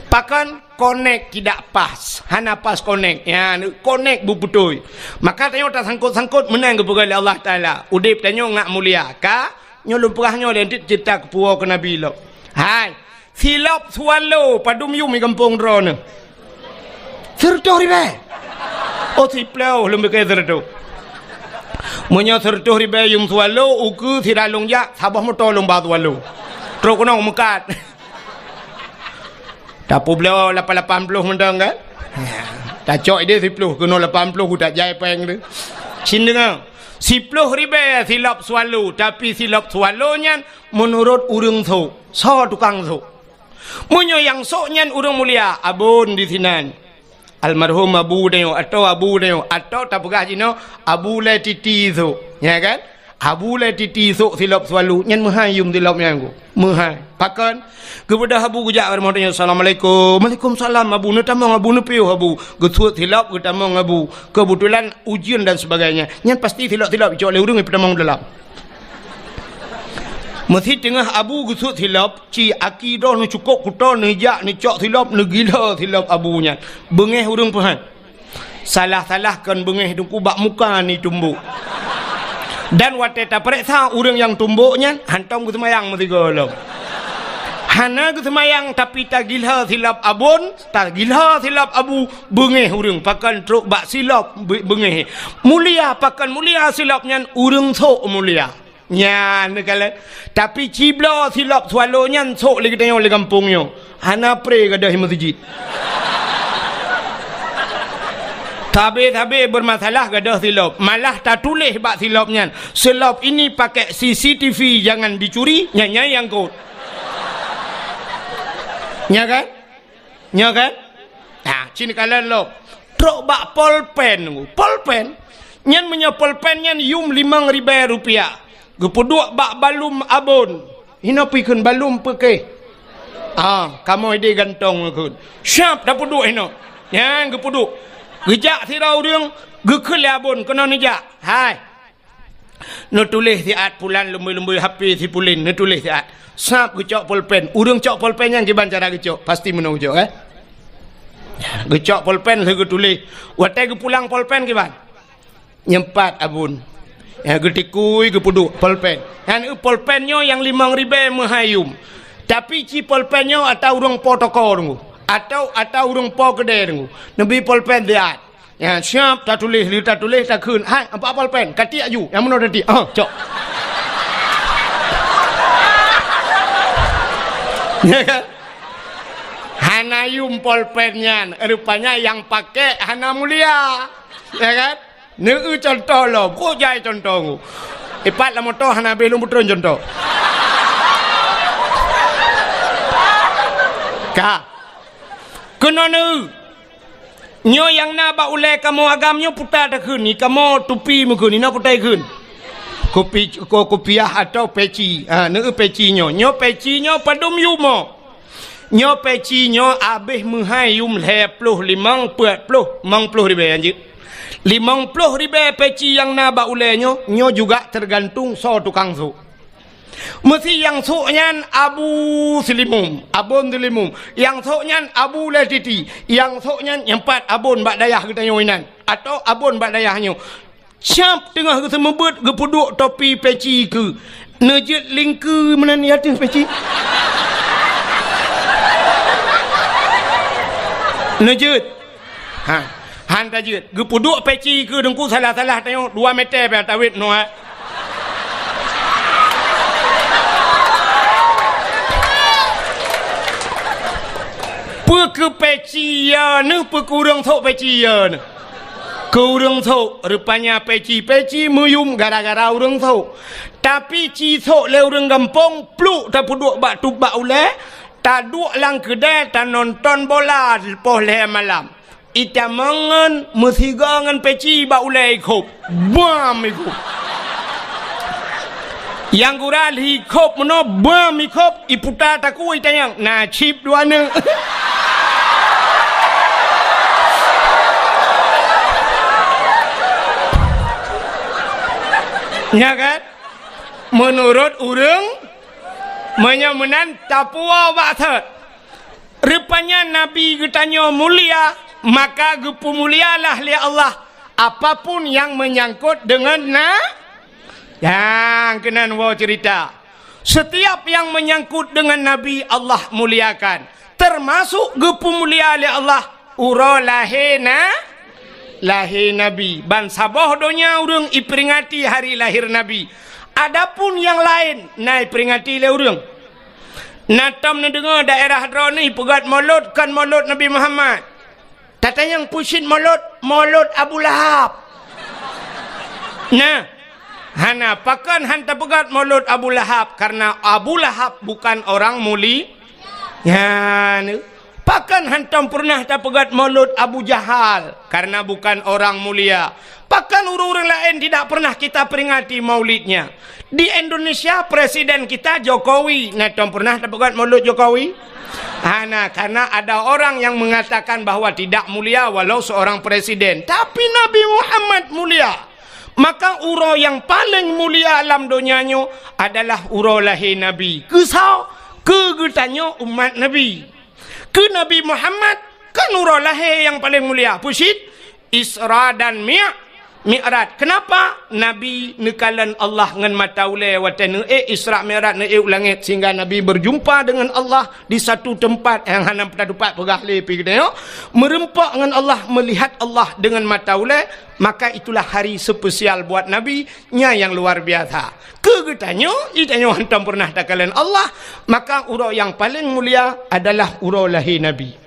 Pakan connect tidak pas, hana pas connect. Ya, connect betul. Maka tanya tak sangkut menang kepada Allah Taala. Udip tanya ngak mulia. Ka nyolong perahnya nanti cerita kepuah ke Nabi lo. Hai. Silap swallow padum yum di kampung drone. Sertuh ribe. Oh siplau lembek ke sertuh. Munya sertuh ribe yum swallow uku siralung ya sabah motor lomba swallow. Terus kena mekat. Tapu beliau 80 mendang kan? Tak cok dia 10 kena 80 ku tak jai peng tu. Sin dengar. 10 ribe silap swallow, tapi silap swallownya menurut urang tu. So tukang tu. Munyo yang soknya urang mulia abun di sinan almarhum abu deo atau tak pegah jino abu le titi tu ya kan abu le titi tu silap swalu nyen muhayum silap nyanggu muhay pakan kepada abu gujak bermodanya assalamualaikum waalaikumsalam abu netamong abu nepiu abu gesut silap getamong abu kebetulan ujian dan sebagainya nyen pasti silap icok le urang petamong dalam. Masih tengah abu gusut silap, ci akidah ni cukup kuta ni jak ni cok silap ni gila silap abunya. Bengeh urang pahan. Salah-salahkan bengeh dengku bak muka ni tumbuk. Dan wate ta periksa urang yang tumbuknya hantam ke semayang mesti golong. Hana ke semayang tapi tak gila silap abun, tak gila silap abu bengeh urang pakan truk bak silap bengeh. Mulia pakan mulia silapnya urang sok mulia. Nya negala tapi cibla silap swallonya sok lagi tengok le kampungnya hana pre gadah masjid tabe bermasalah gadah silap malah tak tulis bak silapnya silap ini pakai CCTV jangan dicuri nya yang kot nya kan nah cini kalian lo truk bak polpen nyan punya polpen nyan yum 5.000 rupiah. Gepuduk bak balum abon. Hina pikun balum peke. Kamu ide gantong kun. Syap dah puduk hina. Yang gepuduk. Gejak sirau dia Gekul abun kena nijak. Hai. Nu tulis siat pulan lembu-lembu HP si pulin nu tulis siat. Sap gecok pulpen. Urang cok pulpen yang giban cara gecok. Pasti menang gecok Gecok pulpen saya tulis. Watai ge pulang pulpen giban. Nyempat abun. Ya getikui ge puduk pulpen. Han pulpennya yang 5.000 mahayum. Tapi ci pulpennya atau urang po toko dengu. Atau urang po gede dengu. Nabi pulpen siat. Ya siap tak tulis tak kun. Hai apa pulpen? Kati aju. Yang mana tadi? Cok. Ya kan? Hana yum pulpennya rupanya yang pakai Hana Mulia. Ya kan? Neu contoh lo, kok jai contoh. Ipat la motor Hana belum betul contoh. Ka. Kena neu. Nyo yang na ba ule kamu agamnya putar dah kun ni kamu tupi muka ni na putar kun. Kopiah atau peci. Neu peci nyo peci nyo padum yumo. Nyo peci nyo abih muhai yum 25 ribu anjir. 50 ribu peci yang na ba ule nyo juga tergantung so tukang su. Mesti yang soknya Abu Selimum, Abun Selimum. Yang soknya Abu Latiti. Yang soknya yang 4 abun bak dayah kita nyoinan. Atau abun bak dayahnya. Siap tengah ke semebut ke puduk topi peci ke. Nejit lingku mana ni atas peci. Nejit. Han tajit. Ke puduk peci ke dengku salah-salah tengok 2 meter pada tawit no. Ke peci ya ni kurang thok peci ya ni kurang thok rupanya peci muyum gara-gara urang thok tapi ci thok le urang gampong pluk ta puduk bak tu bak ule ta duk lang kedai ta nonton bola lepas le malam ita mangan mesiga ngan peci bak ule ikop bam ikop yang gural ikop meno bam ikop iputa taku ita yang na chip duana. Ya kan? Menurut urang menyamunan tapua waktu. Rupanya Nabi getanya mulia, maka gepu mulialah li Allah. Apapun yang menyangkut dengan yang kenan wa cerita. Setiap yang menyangkut dengan Nabi Allah muliakan. Termasuk gepu mulia li Allah. Ura lahir Nabi. Ban sabah donya urang iperingati hari lahir Nabi. Adapun yang lain naik peringati le urang. Natam na dengar daerah hadra ni pegat maulud kan maulud Nabi Muhammad. Tata yang pusin maulud Abu Lahab. Nah, hana pakan hanta pegat maulud Abu Lahab karena Abu Lahab bukan orang muli. Ya, pakan hantam pernah tak pegat maulud Abu Jahal karena bukan orang mulia. Pakan orang-orang lain tidak pernah kita peringati maulidnya. Di Indonesia presiden kita Jokowi, natam pernah tak pegat maulud Jokowi? Karena ada orang yang mengatakan bahwa tidak mulia walau seorang presiden. Tapi Nabi Muhammad mulia. Maka uro yang paling mulia alam dunianya adalah uro lahir Nabi. Kesau kegetannya umat Nabi. Ke Nabi Muhammad kan nurul lahir yang paling mulia. Pusit Isra dan Mi'raj. Kenapa Nabi nekalan Allah ngan mata ule watan Isra Mi'raj ne langit sehingga Nabi berjumpa dengan Allah di satu tempat yang hanam pada tempat pegah lepi kita merempak dengan Allah, melihat Allah dengan mata ule, maka itulah hari spesial buat Nabi nya yang luar biasa. Kegetanya itanya hantam pernah takalan Allah, maka urau yang paling mulia adalah urau lahir Nabi.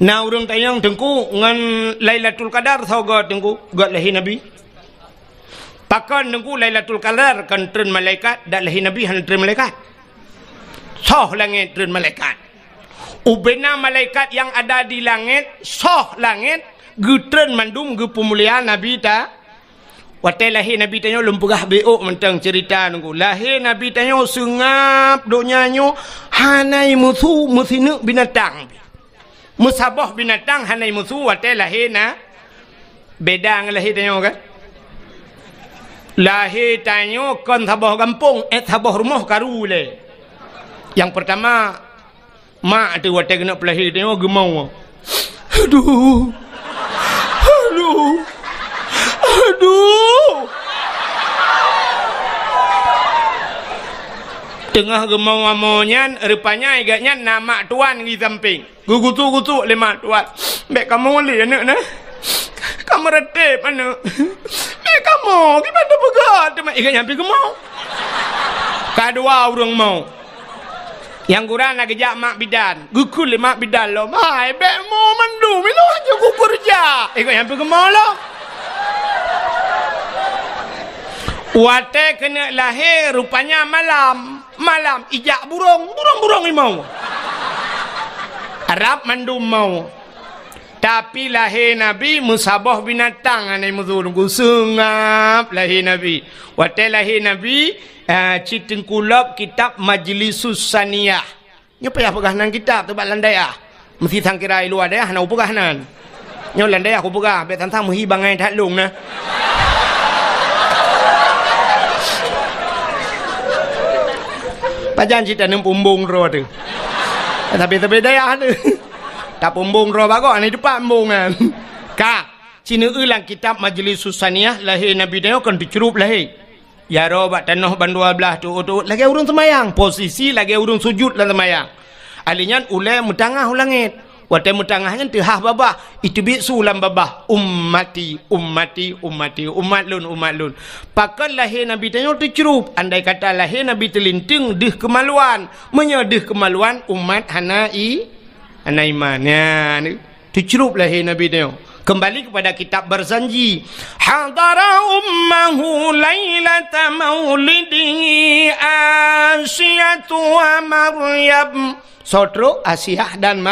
Nah urang tayang tengku ngan Lailatul Qadar sauga tengku gat lahir Nabi. Pakan tengku Lailatul Qadar kan tren malaikat dak lahir Nabi han tren malaikat. Soh langit tren malaikat. Ubena malaikat yang ada di langit, soh langit getren mandum ge pemuliaan Nabi ta. Watai lahir Nabi tanya lumpugah beok mentang cerita tengku. Lahir Nabi tanya sengap donyanyo hanai musuh musinu binatang. Musabah binatang hanai musuh watai lahir Beda dengan lahir tanya kan? Lahir tanya kan tabah kampung, tabah rumah karu le. Yang pertama, mak tu waktu kena pelahir tanya gemau. Aduh. Aduh. Aduh. Tengah gemau amonyan, rupanya agaknya nama tuan di samping. Gugutu-gutu lima tuan. Mek kamu boleh anak nah. Kamu retip anak. Mek kamu gimana begat? Mek agaknya pergi gemau. Kedua orang mau. Yang kurang nak kejak mak bidan. Gukul mak bidan lo. Hai, bek mau mandu. Minum aja kukur je. Agaknya pergi gemau lo. Wate kena lahir rupanya malam ijak burung limau Arab mandum mau tapi lahir Nabi musabah binatang anai muzur sengap lahir Nabi wate lahir Nabi citin kulab kitab Majlisus Saniyah nyo payah pegahanan kitab tu bak landai mesti sangkira luar dah nak pegahanan nyo landai aku pegah bet tantang muhi bangai tak lung nah. Pajan cerita ni pumbung roh tu. Tapi daya tu. Tak pumbung roh bagus ni depan pumbung kan. Kak, Cina ulang kitab Majlisus Saniyah lahir Nabi dia kan dicerup lahir. Ya roh bak tanah bandua belah tu lagi urung semayang. Posisi lagi urung sujud lah semayang. Alinyan ulai mutangah ulangit. Watai mutangahnya tehah babah. Itu bisu lam babah. Ummati. Umat lun. Pakan lahir Nabi tanya tercerup. Andai kata lahir Nabi terlinting dih kemaluan. Menyedih kemaluan umat hanai iman. Ya, tercerup lahir Nabi tanya. Kembali kepada kitab Barzanji. Hadara ummahu laylata maulidihi Asyatu wa Maryam. Sotro Asyah dan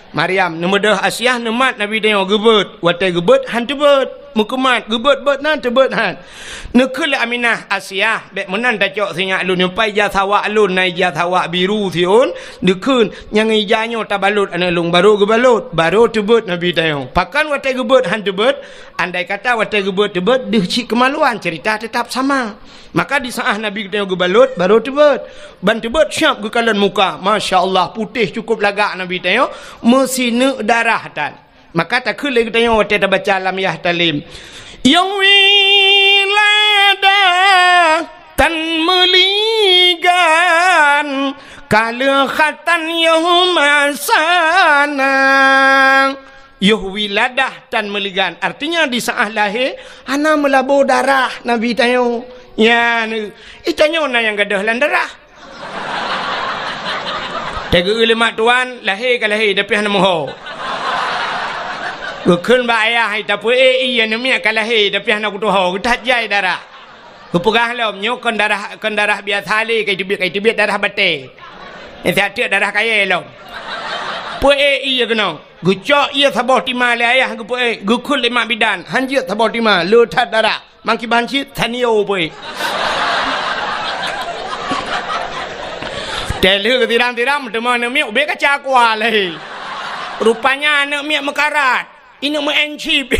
Maryam. Nemedah Asyah nemat Nabi dia gebet. Watai gebet han tebet. Mukemat gebet bet nan tebet han. Nekul Aminah Asyah bek menan tacok singa alun nyampai jasawa alun nai jasawa biru sion. Nekun yang ijanyo tabalut analung baru gebalut. Baru tebet Nabi dia. Pakan watai gebet han tebet. Andai kata watai gebet tebet deh cik kemaluan cerita tetap sama. Maka di saat Nabi kita gebalut baru tebet. Ban tebet syap ke kalan muka. Masya-Allah putih cukup lagak Nabi tanya mesine darah tan. Maka tak kul lagi tanya waktu kita baca alam yah talim. Yang wilada tan meligan kala khatan yaumasana. Wiladah tan meligan. Artinya di saat lahir ana melabur darah Nabi tanya. Ya, itanya orang yang gadah landarah. Tega lemak tuan lahir ke lahir tapi hana moho. Gukun ba ayah tapi iya namanya ke lahir tapi hana kutuho kutat jai darah. Kupegah lom nyokon darah biasa le kai tibit darah bate. Ini hati darah kaya lom. Pue iya kena. Gucok iya sabah timah le ayah gukun lemak bidan. Hanjit sabah timah lutat darah. Mangki banci tanio boy. Telu ke tiram-tiram teman miak be kaca kuah leh. Rupanya anak miak mekarat. Ini mu encip.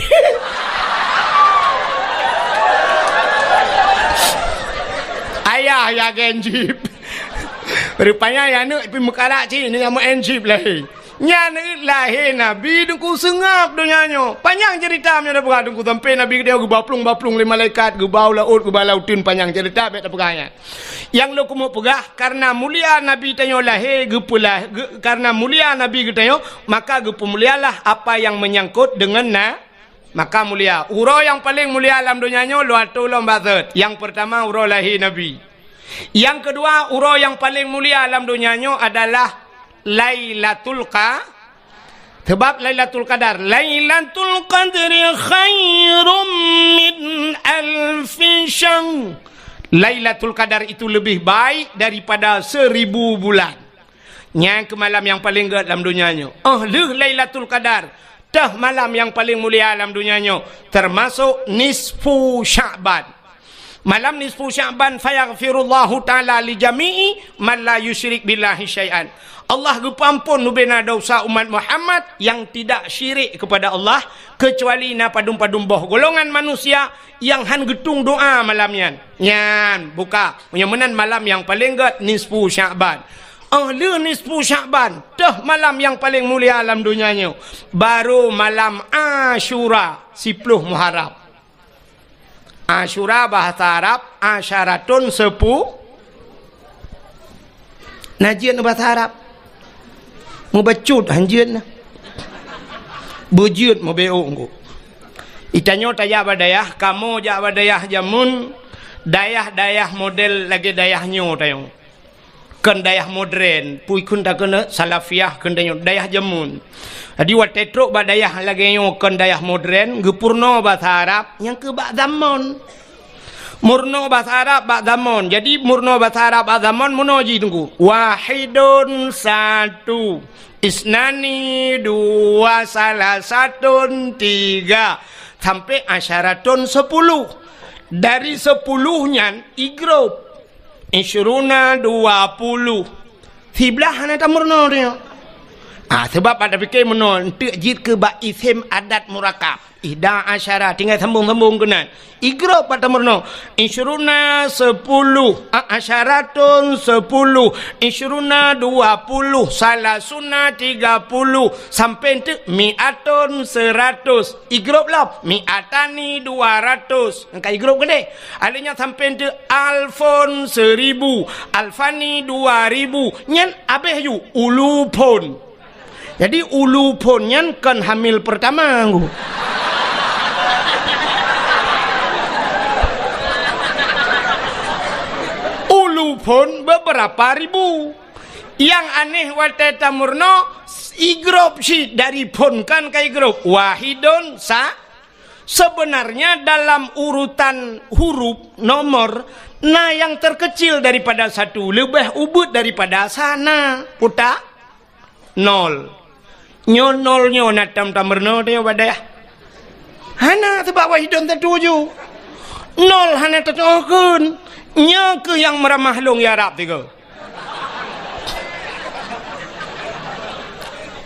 Ayah ya encip. Rupanya ya anak pi mekarat ci ni mu encip leh. Nyana lahir Nabi dengku sengap donyanya. Panjang cerita nya dah perah dengku sampai Nabi dia gebaplung-baplung le malaikat gebau laut gebau lautin panjang cerita bet perahnya. Yang lo kumu pegah karena mulia Nabi tanya lahir gepulah karena mulia Nabi tanya maka gepemulialah apa yang menyangkut dengan maka mulia. Uro yang paling mulia alam donyanya luatu lombazat. Yang pertama uro lahir Nabi. Yang kedua uro yang paling mulia alam donyanya adalah Lailatul Sebab Lailatul Qadar. Lailatul Qadri khairum min alfi syahr. Lailatul Qadar itu lebih baik daripada 1000 bulan. Yang ke malam yang paling gerat dalam dunianya. Lailatul Qadar. Tah malam yang paling mulia dalam dunianya. Termasuk nisfu Sya'ban. Malam nisfu Sya'ban fayaghfirullahu ta'ala li jami'i man la yusyrik billahi syai'an. Allah gepampun nubena dosa umat Muhammad yang tidak syirik kepada Allah kecuali na padum-padum boh golongan manusia yang han getung doa malamnya. Nyan buka menan malam yang paling get nisfu Sya'ban. Le nisfu Sya'ban dah malam yang paling mulia alam dunianya. Baru malam Asyura 10 Muharram. Asyura bahasa Arab asyaratun 10. Najian bahasa Arab mau bacut hanjian bujut mau beong itanyo taya badayah kamu ja badayah jamun dayah model lagi dayahnya tayo kan dayah modern pui kun tak kena salafiah kan dayah jamun jadi watetro badayah lagi nyo kan dayah modern gepurno bahasa Arab yang ke bak zaman murno bahasa Arab bak zaman. Jadi murno bahasa Arab bak zaman munoji tunggu. Wahidun satu, isnani dua, salah satun tiga, sampai asyaratun 10. Dari 10-nya igrup. Isyuruna 20. Siblah hana ta murno dia. Sebab pada fikir murno entek jid ke bak isim adat murakab. Ihda asyara tinggal sambung-sambung kena igro pada murno isyuruna 10 asyaratun 10 isyuruna 20 salasuna 30 sampai ente mi'atun 100 igro lah mi'atani 200 angka igro gede alihnya sampai ente alfon 1000 alfani 2000 nyan abeh yu ulupon. Jadi ulupon nyan kan hamil pertama nggu. Pun beberapa ribu. Yang aneh wateta murno igrop si dari pun kan kai grup wahidun sebenarnya dalam urutan huruf nomor yang terkecil daripada satu lebih ubud daripada sana puta nol nyo natam tamurno dia badaya hana sebab wahidun tertuju nol hana tertuju nya ke yang meramah long ya Arab tiga.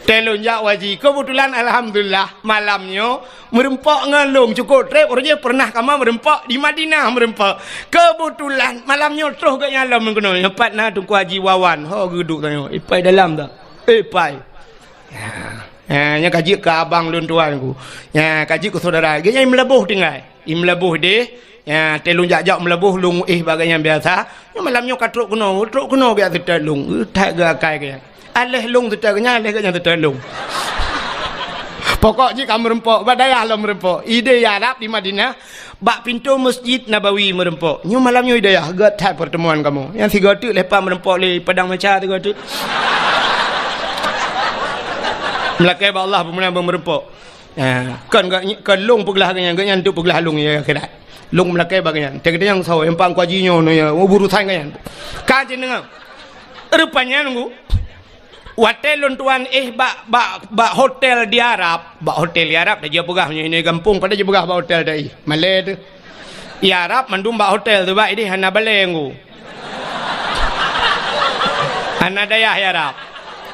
Telunjak waji kebetulan alhamdulillah malamnya merempak ngalung cukup trip orangnya pernah kama merempak di Madinah merempak. Kebetulan malamnya terus ke nyalam mengkono nyepat na tungku haji Wawan. Ho geduk tanya. Ipai dalam tak? Ipai. Nya kaji ke abang lun tuan ku. Nya kaji ke saudara. Dia melebuh tinggal. Melebuh deh. Ya telung jak melebuh lung bagainya biasa. Yang malamnya katruk kena biasa terlung. Tak gakai ke. Aleh lung terkenya aleh kenya terlung. Pokoknya kamu merempok badaya lo merempok. Ide Arab di Madinah bak pintu Masjid Nabawi merempok. Nyu malamnya ide ya gat pertemuan kamu. Yang 3 tu lepas merempok le padang maca 3 tu. Melakai ba Allah pemenang merempok. Kan lung peglah kenya tu peglah lung ya akhirat. Lung melakai bagian. Tegak yang saw empang kuajinya no ya buru tangan. Kajen dengar. Rupanya nunggu. Hotel tuan bak hotel di Arab. Bak hotel di Arab dah dia pegah ini kampung pada dia pegah bak hotel dah Malay tu. Di Arab mandum bak hotel tu bak ini hana baleng ku. Hana dayah ya Arab.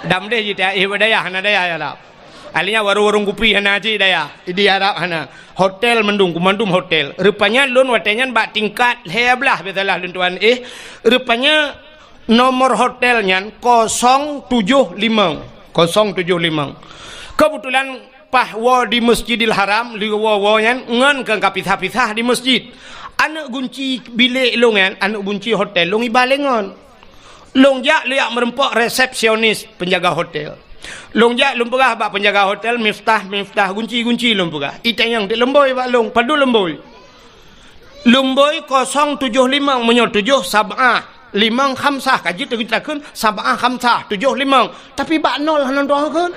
Dam deh jita dayah hana dayah ya Arab. Alinya warung kupi hana ji daya di Arab hana hotel mandum hotel rupanya lun watenya bak tingkat heblah betalah lun tuan rupanya nomor hotelnya 075 kebetulan pahwa di Masjidil Haram liwa-wanya ngan ke kapisah-pisah di masjid anak kunci bilik longan anak kunci hotel longi balengon long jak liak merempok resepsionis penjaga hotel longjak lumpurah bak penjaga hotel miftah kunci lumpurah itang yang lemboi bak long padu lemboi 075 menyo 7 sab'ah 5 khamsah kaji kita kun sab'ah khamsah 75 tapi bak nol hanan doakeun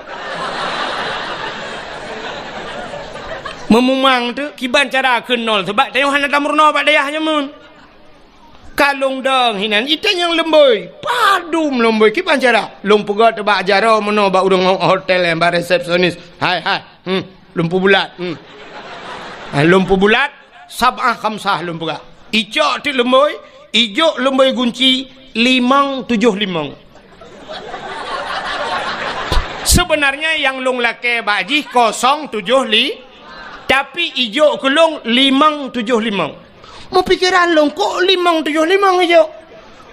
memumang tu kiban cara keun nol sebab tayong hanan tamurno bak dayahnya mun kalung dong hinan itang yang lemboi padum lemboi kipan cara lumpu got bak jaro meno bak udang hotel yang bak resepsionis hai lumpu bulat lumpu bulat sab'ah khamsah lumpu gak Icok ti lemboi, ijo lemboi gunci 575. Sebenarnya yang long lake baji 075, tapi ijo kelong 575. Mau pikiran long kok 575 ijo?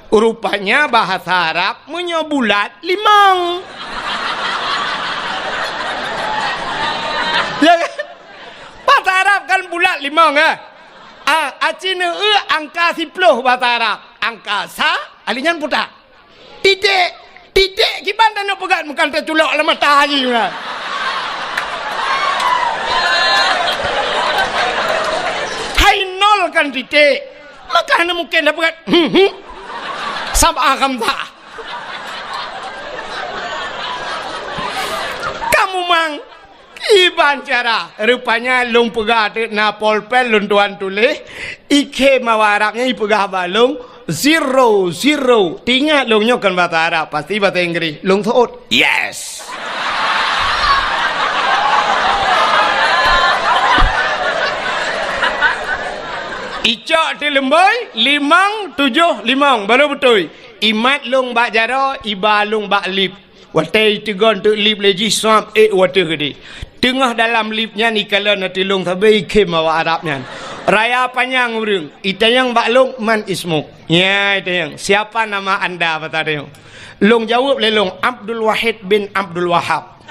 Rupanya bahasa Arab menyobulat 5. Ya kan? Bahasa Arab kan bulat 5 kan? Acina angka 10 bahasa Arab. Angka sa alinyan putar. Titik gimana nak pegat bukan terculok lah matahari kan? Hai nol kan titik. Maka mungkin dah pegat sabah kamta. Kamu mang iban cara rupanya lung pegat na polpen lun tuan tulis ike mawarapnya ipegah balung 0 tinggal lung nyokan bahasa Arab pasti bahasa Inggris lung thot yes. Icok ti lemboi 575 baru betul. Imat lung bak jaro, iba lung bak lip. Watai tigon tu lip leji swap water gede. Tengah dalam lipnya ni kalau nanti lung tabai kem awak Arabnya. Raya panjang urang. Itayang bak lung man ismuk. Ya itayang. Siapa nama anda kata dia? Lung jawab le lung Abdul Wahid bin Abdul Wahab.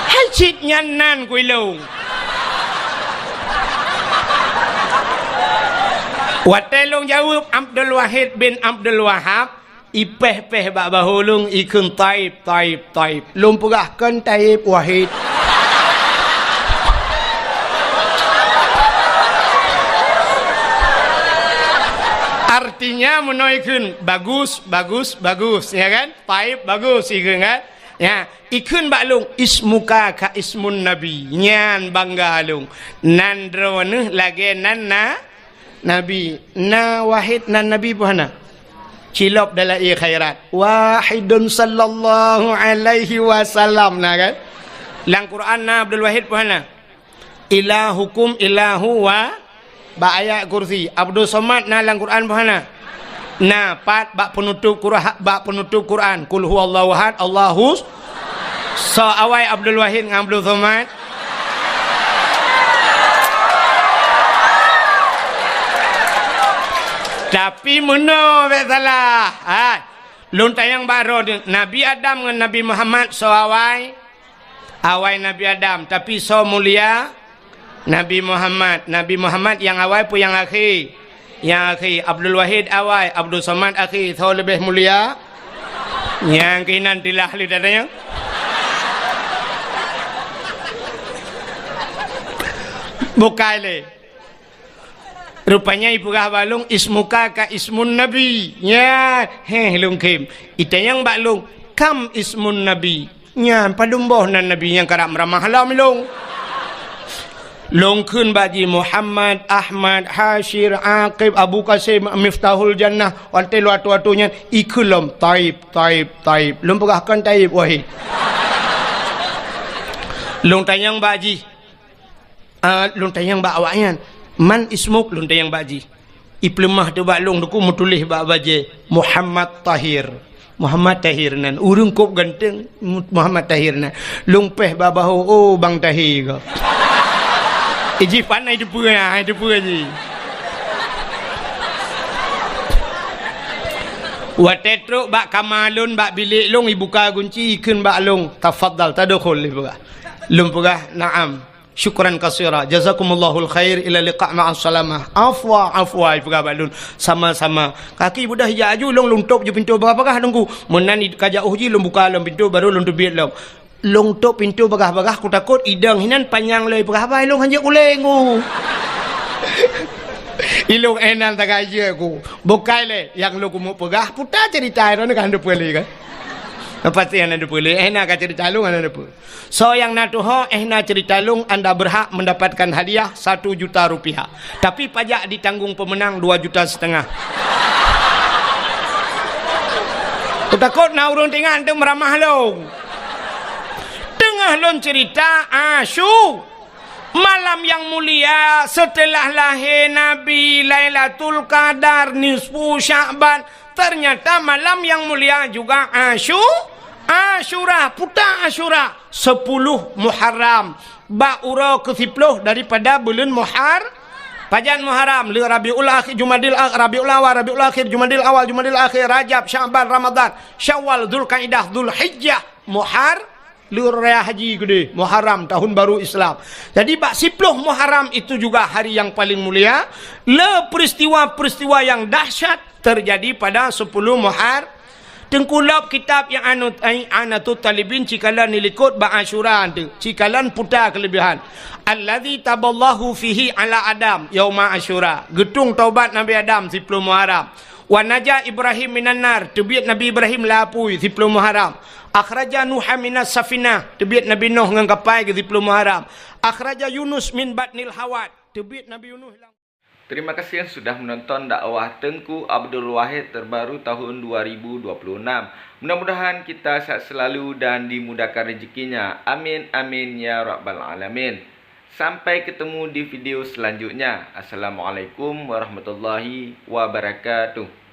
Hajit nyanan kui lung. Watelong jawab Abdul Wahid bin Abdul Wahab ipeh-peh bak bahulung ikun taib lum pegahkan taib Wahid. Artinya menoikun bagus ya kan? Taib bagus ikun kan? Ya, ikun bak lung ismuka ka ismun nabi. Nyan bangga lung. Nandrone lagi nanna Nabi na wahid nan Nabi puhana cilop dalam khairat wahidun sallallahu alaihi wasallam na kan lang Quran na Abdul Wahid puhana ilahukum ilahu wa ba ayat kursi Abdul Somad na lang Quran puhana na pat bak penutup Quran kul huwallahu ahad Allahus so awai Abdul Wahid dengan Abdul Somad. Tapi mana salah. Lun tayang baro Nabi Adam dengan Nabi Muhammad so awai Nabi Adam tapi so mulia Nabi Muhammad yang awai pun yang akhir Abdul Wahid awai Abdul Somad akhir so lebih mulia yang kinan tilah li dadanya. Bukai le rupanya ibu kah balung ismuka ka ismun nabi ya lung kim itayang balung kam ismun nabi nya padumboh nan nabi yang karam ramah halam lung kun baji Muhammad Ahmad Hashir Aqib Abu Qasim Miftahul Jannah wantel watu-watunya ikulum taib lung pegahkan taib wahid lung tayang baji lung tayang ba awaknya man ismuk lun yang baji iplemah tu bak long duku mutulih bak baje Muhammad Tahir nan urung kop ganteng Muhammad Tahir nan long peh babaho bang Tahir ko iji panai tu ji watetro bak kamalun bak bilik long ibuka kunci ikun bak long tafaddal tadkhul ibuka long pegah na'am syukran kasira jazakumallahul khair ila liqa' ma'as salamah afwa ibuka balun sama-sama kaki budah hijau long top je pintu bagah nunggu menan kajauh ji long buka long pintu baru long tebit long top pintu bagah ku takut idang hinan panjang lei bagah bai long hanjak ulengu ilung enan tagaje ku bukai le yang lo kumu pegah putar cerita ro kan de peli kan pasti anda boleh nak cerita lung anda boleh so yang natuho nak cerita lung anda berhak mendapatkan hadiah 1 juta rupiah tapi pajak ditanggung pemenang 2,5 juta takut na urung tengah antum meramah lung tengah lung cerita Malam yang mulia setelah lahir Nabi, Lailatul Qadar, nisfu Sya'ban. Ternyata malam yang mulia juga Asyura, putar Asyura 10 Muharram, ba'ura ke-10 daripada bulan Pajan Muharram, Rabiul Akhir, Jumadil Akhir, Rabiul Awal, Rabiul Akhir, Jumadil Awal, Jumadil Akhir, Rajab, Sya'ban, Ramadan, Syawal, Dzulqa'dah, Dzulhijjah, Raya Haji gede, Muharram, tahun baru Islam. Jadi bak 10 Muharram itu juga hari yang paling mulia. Peristiwa-peristiwa yang dahsyat terjadi pada 10 Muharram. Tengkulap kitab yang Anatut Talibin cikalan nilikut ba Asyura tu. Cikalan putar kelebihan. Allazi taballahu fihi ala Adam yauma Asyura. Getung taubat Nabi Adam 10 Muharram. Wa naja Ibrahim minan nar, tebiat Nabi Ibrahim lapui 10 Muharram. Akhraja Nuh minas safinah, tebiat Nabi Nuh ngan kapal ke 10 Muharram. Akhraja Yunus min batnil hawat, tebiat Nabi Yunus. Terima kasih yang sudah menonton dakwah Tengku Abdul Wahid terbaru tahun 2026. Mudah-mudahan kita sehat selalu dan dimudahkan rezekinya. Amin amin ya rabbal alamin. Sampai ketemu di video selanjutnya. Assalamualaikum warahmatullahi wabarakatuh.